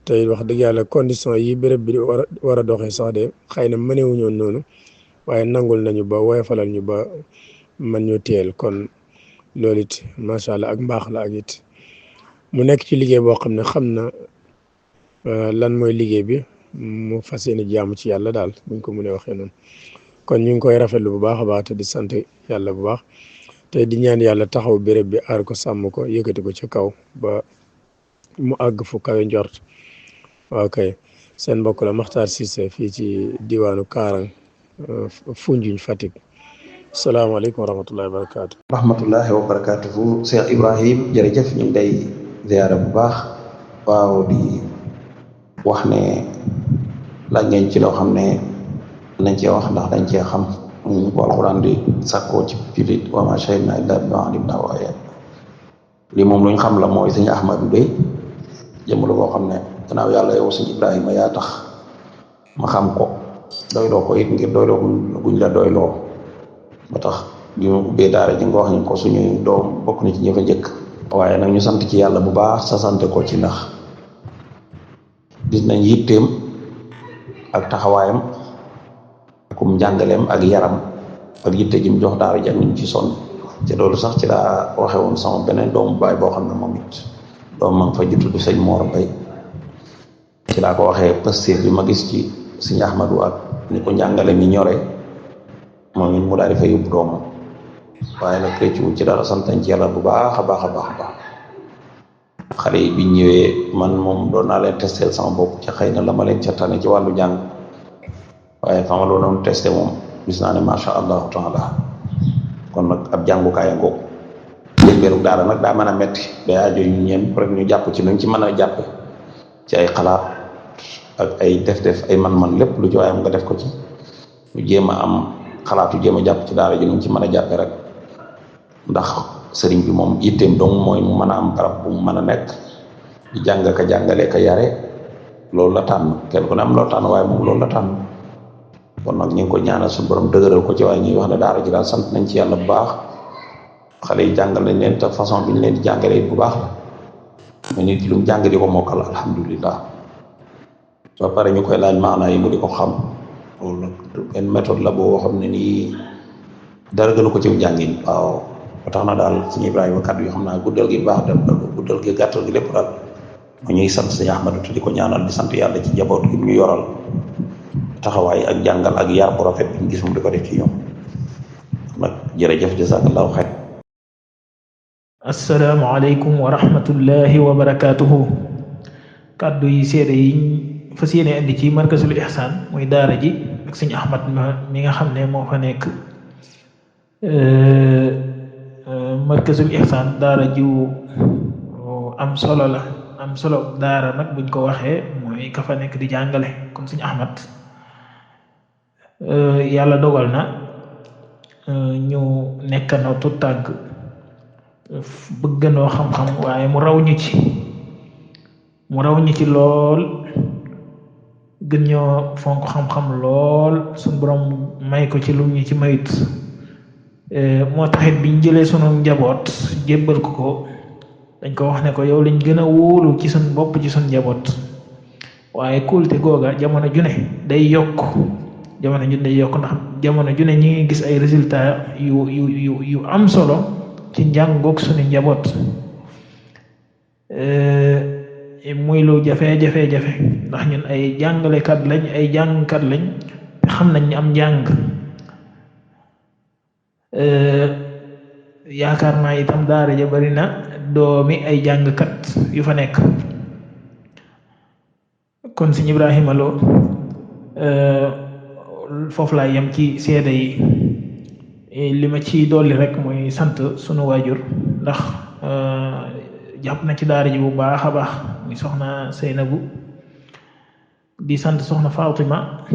te wax dëgg yàlla condition yi béréb bi war a doxee sax de xëy na mënewuñoon noonu waaye nangul nañu ba woyofalal ñu ba man ñu teel kon loolu it macha allah ak mbaax la ak it mu nekk ci liggéey boo xam ne xam na lan mooy liggéey bi mu fas yéene jaamu ci yàlla daal buñ ko mënee waxee noonu kon ñu ngi koy rafetlu bu baax a baax te di sant yàlla bu baax te di ñaan yàlla taxaw béréb bi aar ko sàmm ko yëkkati ko ca kaw ba mu àgg fu kawe njort waaw kay seen mbokk la Makhtar Cissé fii ci diwaanu Kaarang Foundiougne Fatick salaamaaleykum wa rahmatullahi wa barakaatu. rahmatullahi wa barakaatuhu Cheikh Ibrahim jërëjëf ñu ngi day ziyaara bu baax waaw di wax ne laaj ngeen ci loo xam ne nañ cee wax ndax dañ cee xam ñu ko alxuraan di sàkkoo ci jullit wa maa shahidnaa illaa bimaa alimnaa waaye li moom luñ xam la mooy sëñ Ahmadou de jëmm la boo xam ne gannaaw yàlla yow sëñ Ibrahima yaa tax ma xam ko doyloo ko it ngir doyloo guñ la doyloo ba tax ñu ubbee daara ji nga wax ñu ko suñuy doom bokk na ci ñi fa njëkk waaye nag ñu sant ci yàlla bu baax sa sant ko ci ndax gis nañ yitteem ak taxawaayam akum njàngaleem ak yaram ak yitte ji mu jox daara ji ñu ci sonn te loolu sax ci laa waxe woon sama beneen doomu baay boo xam ne moom it doom ma nga fa ju tudd sëñ Mor Bay ci laa ko waxee pasteur bi ma gis ci sëñ Ahmadou ak ni ko njàngale mi ñore moom it mu daal di fa yóbbu doomam waaye nag réccu wu ci dara santañ ci yàlla bu baax a baax a baax a baax xale yi biñ ñëwee man moom doon naa leen testeel sama bopp ci xëy na la ma leen ca tane ci wàllu jàng waaye fa ma doon testé moom gis naa ne macha allahu taala kon nag ab jàngukaay ngoog jëmbeerug daara nag daa mën a metti day aajo ñu ñeen rek ñu jàpp ci nuñ ci mën a jàppe ci ay xalaat ak ay def ay man-man lépp lu ci waayam nga def ko ci ñu jéem a am xalaatu jéem a jàpp ci daara ji nuñ ci mën a jàppe rek ndax sëriñ bi moom yitteem dong mooy mu mën a am barab bu mu mën a nekk di jàng ka jàngale ka yare loolu la tànn kenn ku ne am loo tànn waaye moom loolu la tànn kon nag ñu ngi ko ñaanal suñu borom dëgëral ko ci waaye ñuy wax ne daara ji daal sant nañ ci yàlla bu baax xale yi jàngal nañ leen te façon bi ñu leen di jàngalee bu baax la mais nit ki lu mu jàng di ko mokkal alhamdulilah ba pare ñu koy laaj maanaa yi mu di ko xam loolu nag benn méthode la boo xam ne nii dara gënu ko ci jàngin waaw ba tax na daal suñu Ibrahima kàddu yi xam naa guddal gi baax dem guddal gi gàttal gi lépp daal mu ñuy sant sëñ Ahmadou te di ko ñaanal di sant yàlla ci njaboot gi ñu yoral taxawaay ak jàngal ak yar bu rafet bi ñu gis mu di ko def ci ñoom nag jërëjëf jazakallahu xayr. asalaamaaleykum wa rahmatullahi wa barakaatuhu. kàddu yi seede yi fas yéene indi ci markasul ihsaan muy daara ji ak sëñ Ahmad mi nga xam ne moo fa nekk. markasul ihsaan daara jiw am solo la am solo daara nag buñ ko waxee mooy ka fa nekk di jàngale comme sëñ Ahmad yàlla dogal na ñu nekkandoo tout tànk bëggandoo xam-xam waaye mu raw ñu ci mu raw ñi ci lool gën ñoo fonk xam-xam lool suñu borom may ko ci lu ñu ci mayut moo taxit biñ jëlee sunu njaboot jébbal ko dañ ko wax ne ko yow lañ gën a wóolu ci suñ bopp ci suñ njaboot waaye kóolute googa jamono ju ne day yokk ndax jamono ju ne ñi ngi gis ay résultats yu am solo ci njàngoog suñu njaboot muy lu jafe-jafe ndax ñun ay jàngalekat lañ ay jàngkat lañ te xam nañ ni am njàng yaakaar naa itam daara ja bari na doomi ay jàngkat yu fa nekk kon sëñ Ibrahima Lo foofu laa yem ci seede yi li ma ci dolli rek mooy sant sunu waajur ndax jàpp na ci daara ji bu baax a baax muy soxna Seynabu di sant soxna Fatima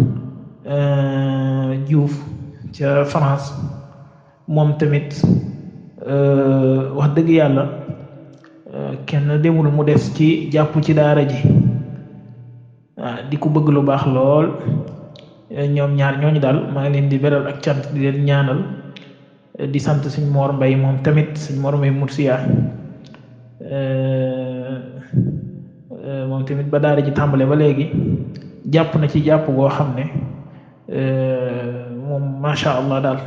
Diouf ca France moom tamit wax dëgg yàlla kenn demul mu des ci jàpp ci daara ji di ko bëgg lu baax lool ñoom ñaar ñooñu daal maa ngi leen di beral ak cant di leen ñaanal di sant suñ Mor Mbay moom tamit suñ Mor Mbay Mursiya moom tamit ba daara ji tàmbale ba léegi jàpp na ci jàpp goo xam ne moom macha allah daal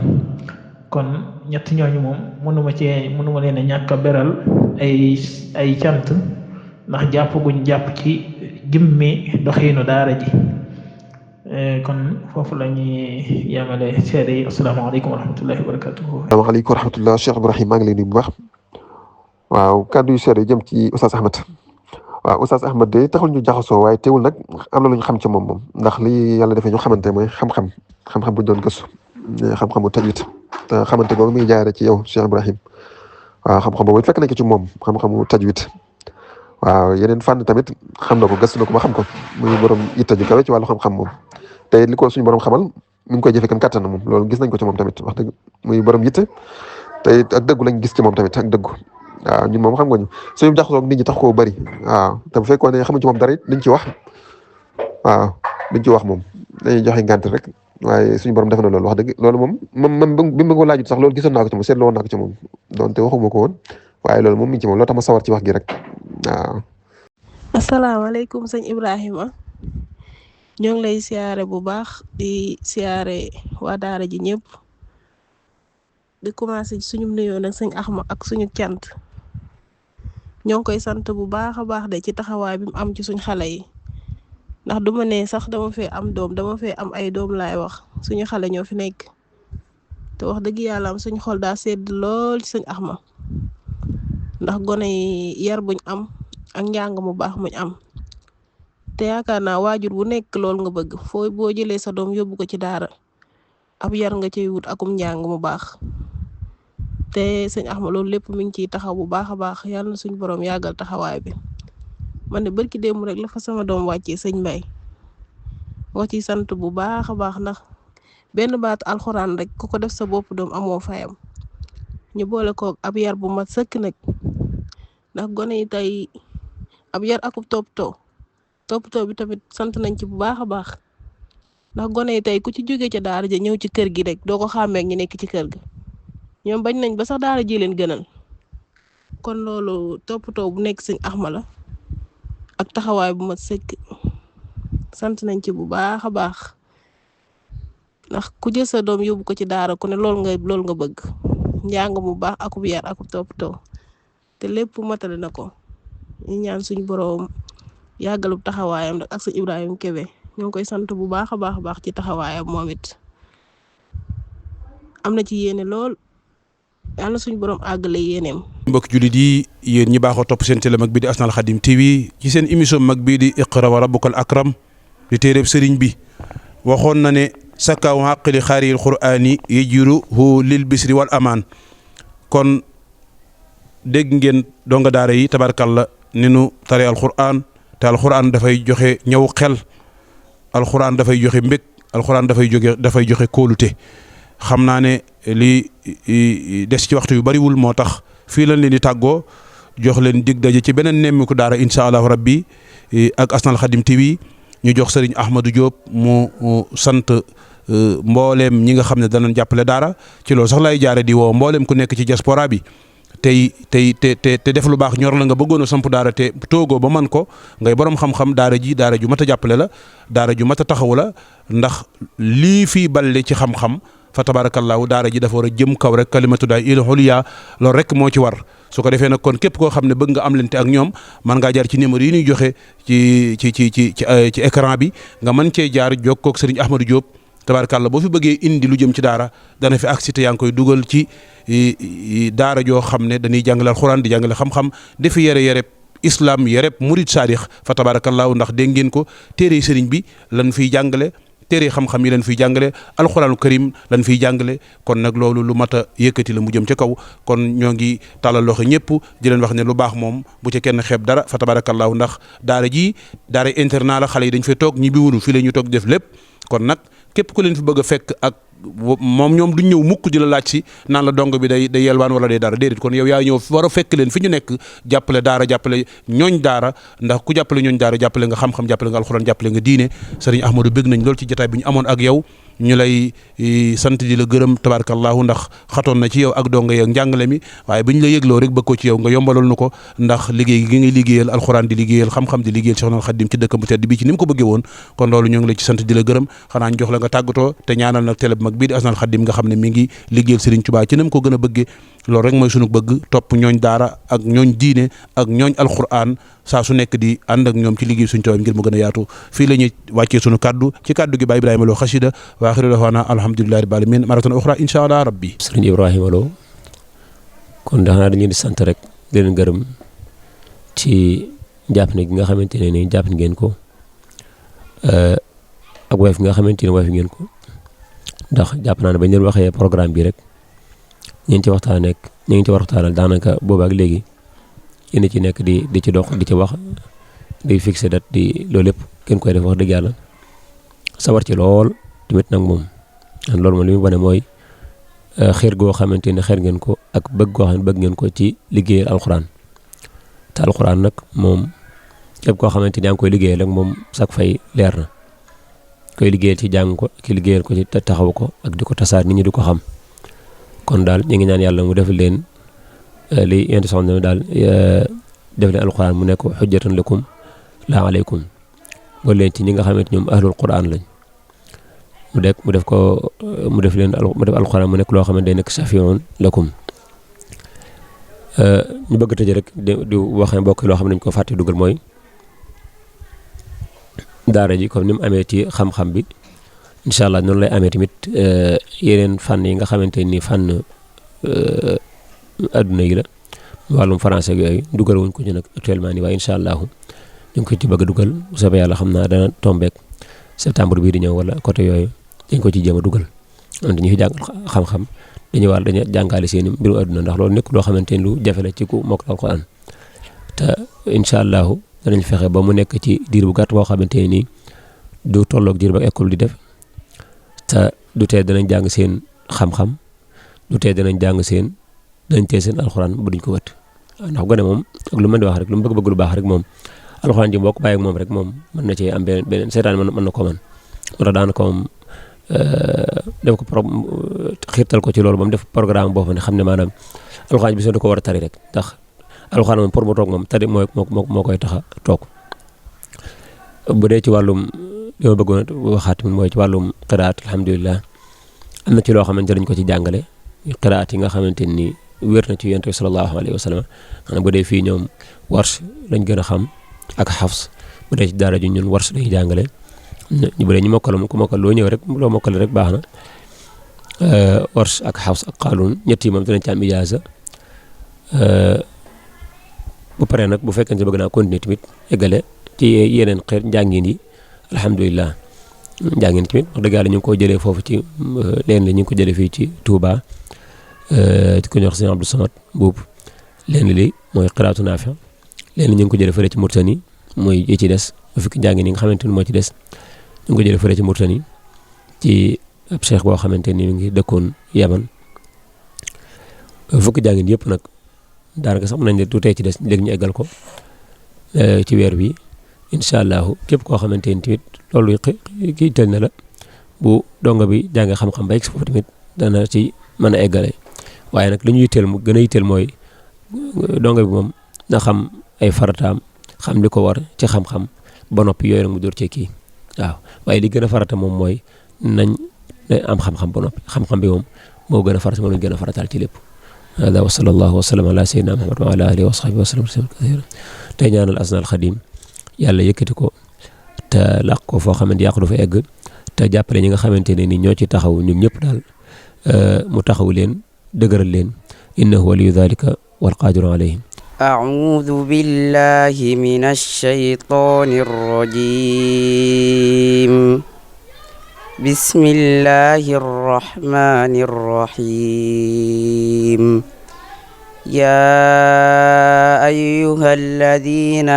kon ñett ñooñu moom mënuma leen a ñàkk a beral ay cant ndax jàpp guñ jàpp ci jëmmi doxiinu daara ji kon foofu la ñuy yemale seede yi asalaamaaleykum wa rahmatullahi wa barakatuhu. asalaamaaleykum wa rahmatullah Cheikh Ibrahim maa ngi lay nuyu bu baax waaw kàddu yu seede jëm ci Oustaz Ahmed waaw Oustaz Ahmed de taxul ñu jaxasoo waaye teewul nag am na lu ñu xam ci moom ndax li yàlla defee ñu xamante mooy xam-xam bu ñu doon gëstu xam-xamu tajwid te xamante boobu muy jaare ci yow Cheikh Ibrahim waaw xam-xam boobu fekk nañ ko ci moom xam-xamu tajwid waaw yeneen fànn tamit xam na ko gëstu na ko ba xam ko muy borom yitte ju kawe ci wàllu xam-xam moom te li ko suñu borom xamal mi ngi koy jëfee kam kàttan moom loolu gis nañ ko ci moom tamit wax dëgg muy borom yitte te ak dëggu lañ gis ci moom tamit ak dëggu waaw ñun moom xam nga ñu suñu jaxasoo ak nit ñi tax koo bëri waaw te bu fekkoon ne xamuñ ci moom dara it dañ ci wax waaw dañ ci wax moom dañuy joxe ngànt rek waaye suñu borom def na loolu wax dëgg loolu moom bi ma ko laajut sax loolu gisoon naa ko ci moom seetlu woon naa ko ci moom donte waxuma ko woon waaye loolu moom mi ngi ci moom loolu tax ma sawar ci wax gi rek waaw. asalaamaaleykum sëñ Ibrahima ñoo ngi lay siyaare bu baax di siyaare waa daara ji ñëpp di commencé suñu nuyoo nag sëñ Axma ak suñu cant ñoo ngi koy sant bu baax a baax de ci taxawaay bi mu am ci suñ xale yi ndax du ma ne sax dama fee am doom dama fee am ay doom laay wax suñu xale ñoo fi nekk te wax dëgg yàlla am suñu xol daa sedd lool ci sëñ Axma ndax gone yi yar buñ am ak njàng mu baax muñ am te yaakaar naa waajur bu nekk lool nga bëgg foo boo jëlee sa doom yóbbu ko ci daara ab yar nga ciy wut akum njàng mu baax te sëñ Axma loolu lépp mi ngi ciy taxaw bu baax a baax yàlla na suñu borom yàggal taxawaay bi man de barki démb rek la fa sama doom wàccee sëñ Mbay nga ciy sant bu baax a baax ndax benn baat alxuraan rek ku ko def sa bopp doom amoo fayam ñu boole ko ab yar bu mat sëkk nag ndax gone yi tey ab yar akub toppatoo bi tamit sant nañ ci bu baax a baax ndax gone yi tey ku ci jógee ca daara ja ñëw ci kër gi rek doo ko xàmmee ak ñi nekk ci kër ga ñoom bañ nañ ba sax daara ji leen gënal kon loolu toppatoo bu nekk sëñ Axma la ak taxawaay bu mat sëkk sant nañ ci bu baax a baax ndax ku jël sa doom yóbbu ko ci daara ku ne loolu nga bëgg njàng mu baax akub yar akub toppatoo te lépp matale na ko ñu ñaan suñu boroom yàggalub taxawaayam rek ak sa Ibrahima Kebe ñoo ngi koy sant bu baax a baax ci taxawaayam moom it am na ci yéene lool yàlla suñu borom àggale yéeneem. mbokk jullit yi yéen ñi baaxoo topp seen télé mag bi di Asnal Khadim TV ci seen émission mag bii di Iqra wa rabbukal akram di téereb sëriñ bi waxoon na ne sakkaaw xaqli xaariyil quraani yajiruhu lil bisri wal amaan kon dégg ngeen donga daara yi tabarkalla ni nu tare alquran te alquran dafay joxe ñëw xel alquran dafay joxe mbég alquran dafay joxe kóolute xam naa ne li des ci waxtu yu bariwul moo tax fii lañ leen di tàggoo jox leen dig daje ci beneen nemmiku daara incha allahu rabbi ak Asnal Khadim TV ñu jox sëriñ Ahmadou Diop mu sant mbooleem ñi nga xam ne danañ jàppale daara ci loolu sax lay jaare di woo mbooleem ku nekk ci diaspora bi te def lu baax ñor la nga bëggoon a samp daara te toogoo ba man ko ngay borom xam-xam daara ju mat a jàppale la daara ju mat a taxawu la ndax lii fii balle ci xam-xam fa tabarakallahu daara ji dafa war a jëm kaw rek kalimatu daay il xuliya loolu rek moo ci war su ko defee nag kon képp koo xam ne bëgg nga am lente ak ñoom man ngaa jaar ci numéro yi ñuy joxe ci écran bi nga mën cee jaar jokkoo ak Serigne Ahmadou Diop tabarakallah boo fi bëggee indi lu jëm ci daara dana fi agsi te yaa ngi koy dugal ci daara joo xam ne dañuy jàngale alxuraan di jàngale xam-xam dafi yere islam yere murid saadix fa tabarakallahu ndax dégg ngeen ko téere sëriñ bi lan fiy jàngale téere xam-xam yi lan fiy jàngale alxuraanu karim lan fiy jàngale kon nag loolu lu mat a yëkkati la mu jëm ca kaw kon ñoo ngi tàllal loxo ñëpp di leen wax ne lu baax moom bu ca kenn xeeb dara fa tabarakallahu ndax daara ji daara internat la xale yi dañ fay toog ñi bi wunu fii la ñu toog def lépp kon nag képp ku leen fi bëgg a fekk ak moom ñoom duñ ñëw mukk di la laaj si naan la dong bi day yelwaan wala day dara déedéet kon yow yaa ñëw war a fekk leen fi ñu nekk jàppale daara jàppale ñooñ daara ndax ku jàppale ñooñ daara jàppale nga xam-xam jàppale nga alxuraan jàppale nga diine sëriñ Ahmadou bëgg nañ loolu ci jotaay bi ñu amoon ak yow ñu lay sant di la gërëm tabarakallahu ndax xatoon na ci yow ak donga yeeg njàngale mi waaye bu ñu la yëgloo rek bëgg ko ci yow nga yombalal nu ko ndax liggéey gi ngay liggéeyal alxuraan di liggéeyal xam-xam di liggéeyal Cheikhul Khadim ci dëkkam bu tedd bi ci ni mu ko bëggee woon kon loolu ñu ngi la ci sant di la gërëm xanaa ñu jox la nga tàggatoo te ñaanal nag télé bu mag bii di Asnal Khadim nga xam ne mi ngi liggéeyal Serigne Touba ci ni mu ko gën a bëggee loolu rek mooy sunu bëgg topp ñooñ daara ak ñooñ diine ak ñooñ alxuraan saa su nekk di ànd ak ñoom ci liggéey suñu Touba ngir mu gën a yaatu fii la ñuy wàccee sunu kaddu ci kaddu gi Baye Ibrahima Lo xasida wa axiru da'waana alhamdulillahi rabbil alamin maratan uxra insha allah rabbi Serigne Ibrahima Lo kon daanaka dañu di sant rek di leen gërëm ci jàpp ne gi nga xamante ne nii jàpp ngeen ko ak woyof nga xamante ne woyof ngeen ko ndax jàpp naa ne bañ leen waxee programme bi rek ñu ngi ci waxtaanal daanaka boobaak léegi yéen ci nekk di ci dox di ci wax di fixé date di loolu lépp kenn koy def wax dëgg yàlla sawar ci lool tamit nag moom loolu moom li mu wane mooy xeer goo xamante ne xeer ngeen ko ak bëgg goo xam ne bëgg ngeen ko ci liggéeyal alxuraan te alxuraan nag moom képp koo xamante ni yaa ngi koy liggéeyal rek moom sax fay leer na koy liggéeyal ci jàng ko ki liggéeyal ko ci taxaw ko ak di ko tasaar nit ñi di ko xam kon daal ñu ngi ñaan yàlla mu def leen li yenti soxna daal def leen alxuraan mu nekk xujjatan lakum laa aleykum boole leen ci ñi nga xamante ñoom ahlul quraan lañ mu def alxuraan mu nekk loo xamante day nekk safiyoon lakum ñu bëgg tëj rek di wax ne mbokk loo xam ne dañ ko fàtte dugal mooy daara ji comme ni mu amee ci xam-xam bi incha allah noonu lay amee tamit yeneen fànn yi nga xamante ni fànn adduna yi la wàllum français ak yooyu dugal wuñ ko ci nag actuellement nii waaye incha allah ñu ngi ko ci bëgg a dugal bu soobee yàlla xam naa dana tombeek septembre bii di ñëw wala côté yooyu dañ ko ci jéem a dugal wante ñu fi jàng xam-xam dañu jàngale seen mbiru adduna ndax loolu nekk loo xamante ni lu jafe la ci ku mokk alquran te incha allah danañ fexe ba mu nekk ci diir bu gàtt boo xamante ni du tolloog diir ba école di def te du tee danañ jàng seen xam-xam du tee danañ jàng seen alxuraan ba duñ ko wët ndax gone moom ak lu mën di wax rek lu mu bëgg lu baax rek moom alxuraan ji boo ko bàyyi ak moom rek moom mën na cee am beneen seetaan mën na ko mën moo tax daanaka moom def ko xiirtal ko ci loolu moom def programme boo xam ne xam ne maanaam alxuraan bi da ko war a tari rek ndax alxuraan moom pour mu toog moom tari moo koy tax a toog bu dee ci wàllum li ma bëggoon waxaat mooy ci wàllum qiraat alhamdulilah am na ci loo xamante dañ ko ci jàngale qiraat yi nga xamante ni wér na ci yonent bi sallallahu alayhi wa sallam xanaa bu dee fii ñoom warsh lañ gën a xam ak xafs bu dee ci daara ji ñun warsh lañuy jàngale ñu bu dee ñu mokkal ku mokkal loo ñëw rek loo mokkal rek baax na warsh ak xafs ak qaaluun ñett yi moom dinañ ci am ijaaza bu paree nag bu fekkee ne bëgg naa continuer tamit eggale ci yeneen xeet njàngin yi alhamdulilah njàngin tamit wax dëgg yàlla ñu ngi ko jëlee foofu ci leen li ñu ngi ko jëlee fii ci Touba ci ko ñuy wax sëñ Abdou Samad Mbuub leen li mooy qiraatu Naafi leen ñu ngi ko jëlee fële ci Murtani mooy yi ci des bu fekk njàngin yi nga xamante ni moo ci des ñu ngi ko jëlee fële ci Murtani ci ab cheikh boo xamante ni mi ngi dëkkoon Yaman fukki njàngin yëpp nag daanaka sax mën nañ ne du tey ci des léegi ñu eggal ko ci weer wi incha allahu képp koo xamante ni tamit loolu kii teel na la bu donga bi jàngee xam-xam ba egg foofu tamit dana ci mën a eggale waaye nag li ñu yitteel mu gën a yitteel mooy donga bi moom na xam ay farataam xam li ko war ci xam-xam ba noppi yooyu nag mu door cee kii waaw waaye li gën a farata moom mooy nañ am xam-xam ba noppi xam-xam bi moom moo gën a farata moom lañ gën a farataal ci lépp hada wa sallallahu wa sallam ala sayyidina Muhammad wa ala alihi wa sahbihi wa sallam tey ñaanal Asnal Xadim yàlla yëkkati ko te làq ko foo xamante yàqu du fa egg te jàppale ñi nga xamante ne ni ñoo ci taxaw ñoom ñëpp daal mu taxaw leen dëgëral leen innahu waliyu dhalika wal qadiru alayhi أعوذ بالله من الشيطان الرجيم بسم الله الرحمن الرحيم يا أيها الذين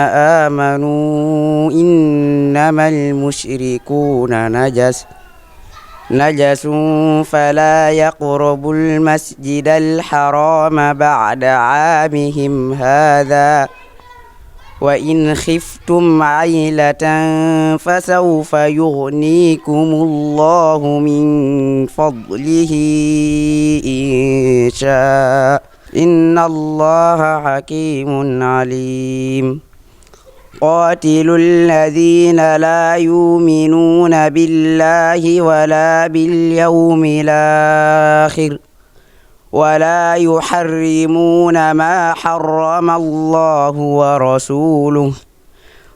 آمنوا إنما المشركون نجس فلا يقربوا المسجد الحرام بعد عامهم هذا وإن خفتم عيلة فسوف يغنيكم الله من فضله إن شاء إن الله حكيم عليم قاتلوا الذين لا يؤمنون بالله ولا باليوم الآخر ولا يحرمون ما حرم الله ورسوله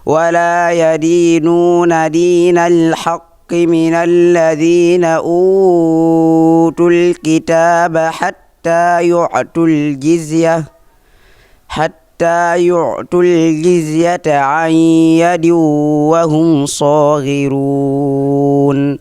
ولا يدينون دين الحق من الذين أوتوا الكتاب حتى يعطوا الجزية عن يد وهم صاغرون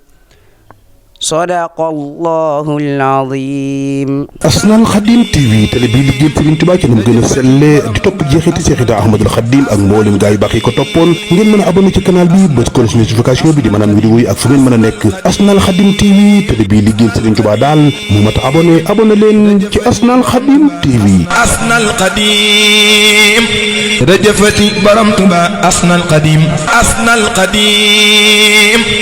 صدق الله العظيم. Asnal Xadim TV télé bi liggéey Serigne Touba ci nu mu gën a sellee di topp jeexiti Seexida Ahmadul Xadim ak mboolem gaa yu baax yi ko toppoon ngeen mën a abonné ci canal bi bës ko notification bi di mën a am vidéo yi ak fu ngeen mën a nekk Asnal Xadim TV télé bi liggéey Serigne Touba daal mu mat a abonné leen ci Asnal Xadim TV. Asnal Xadim rajafati borom Touba Asnal Xadim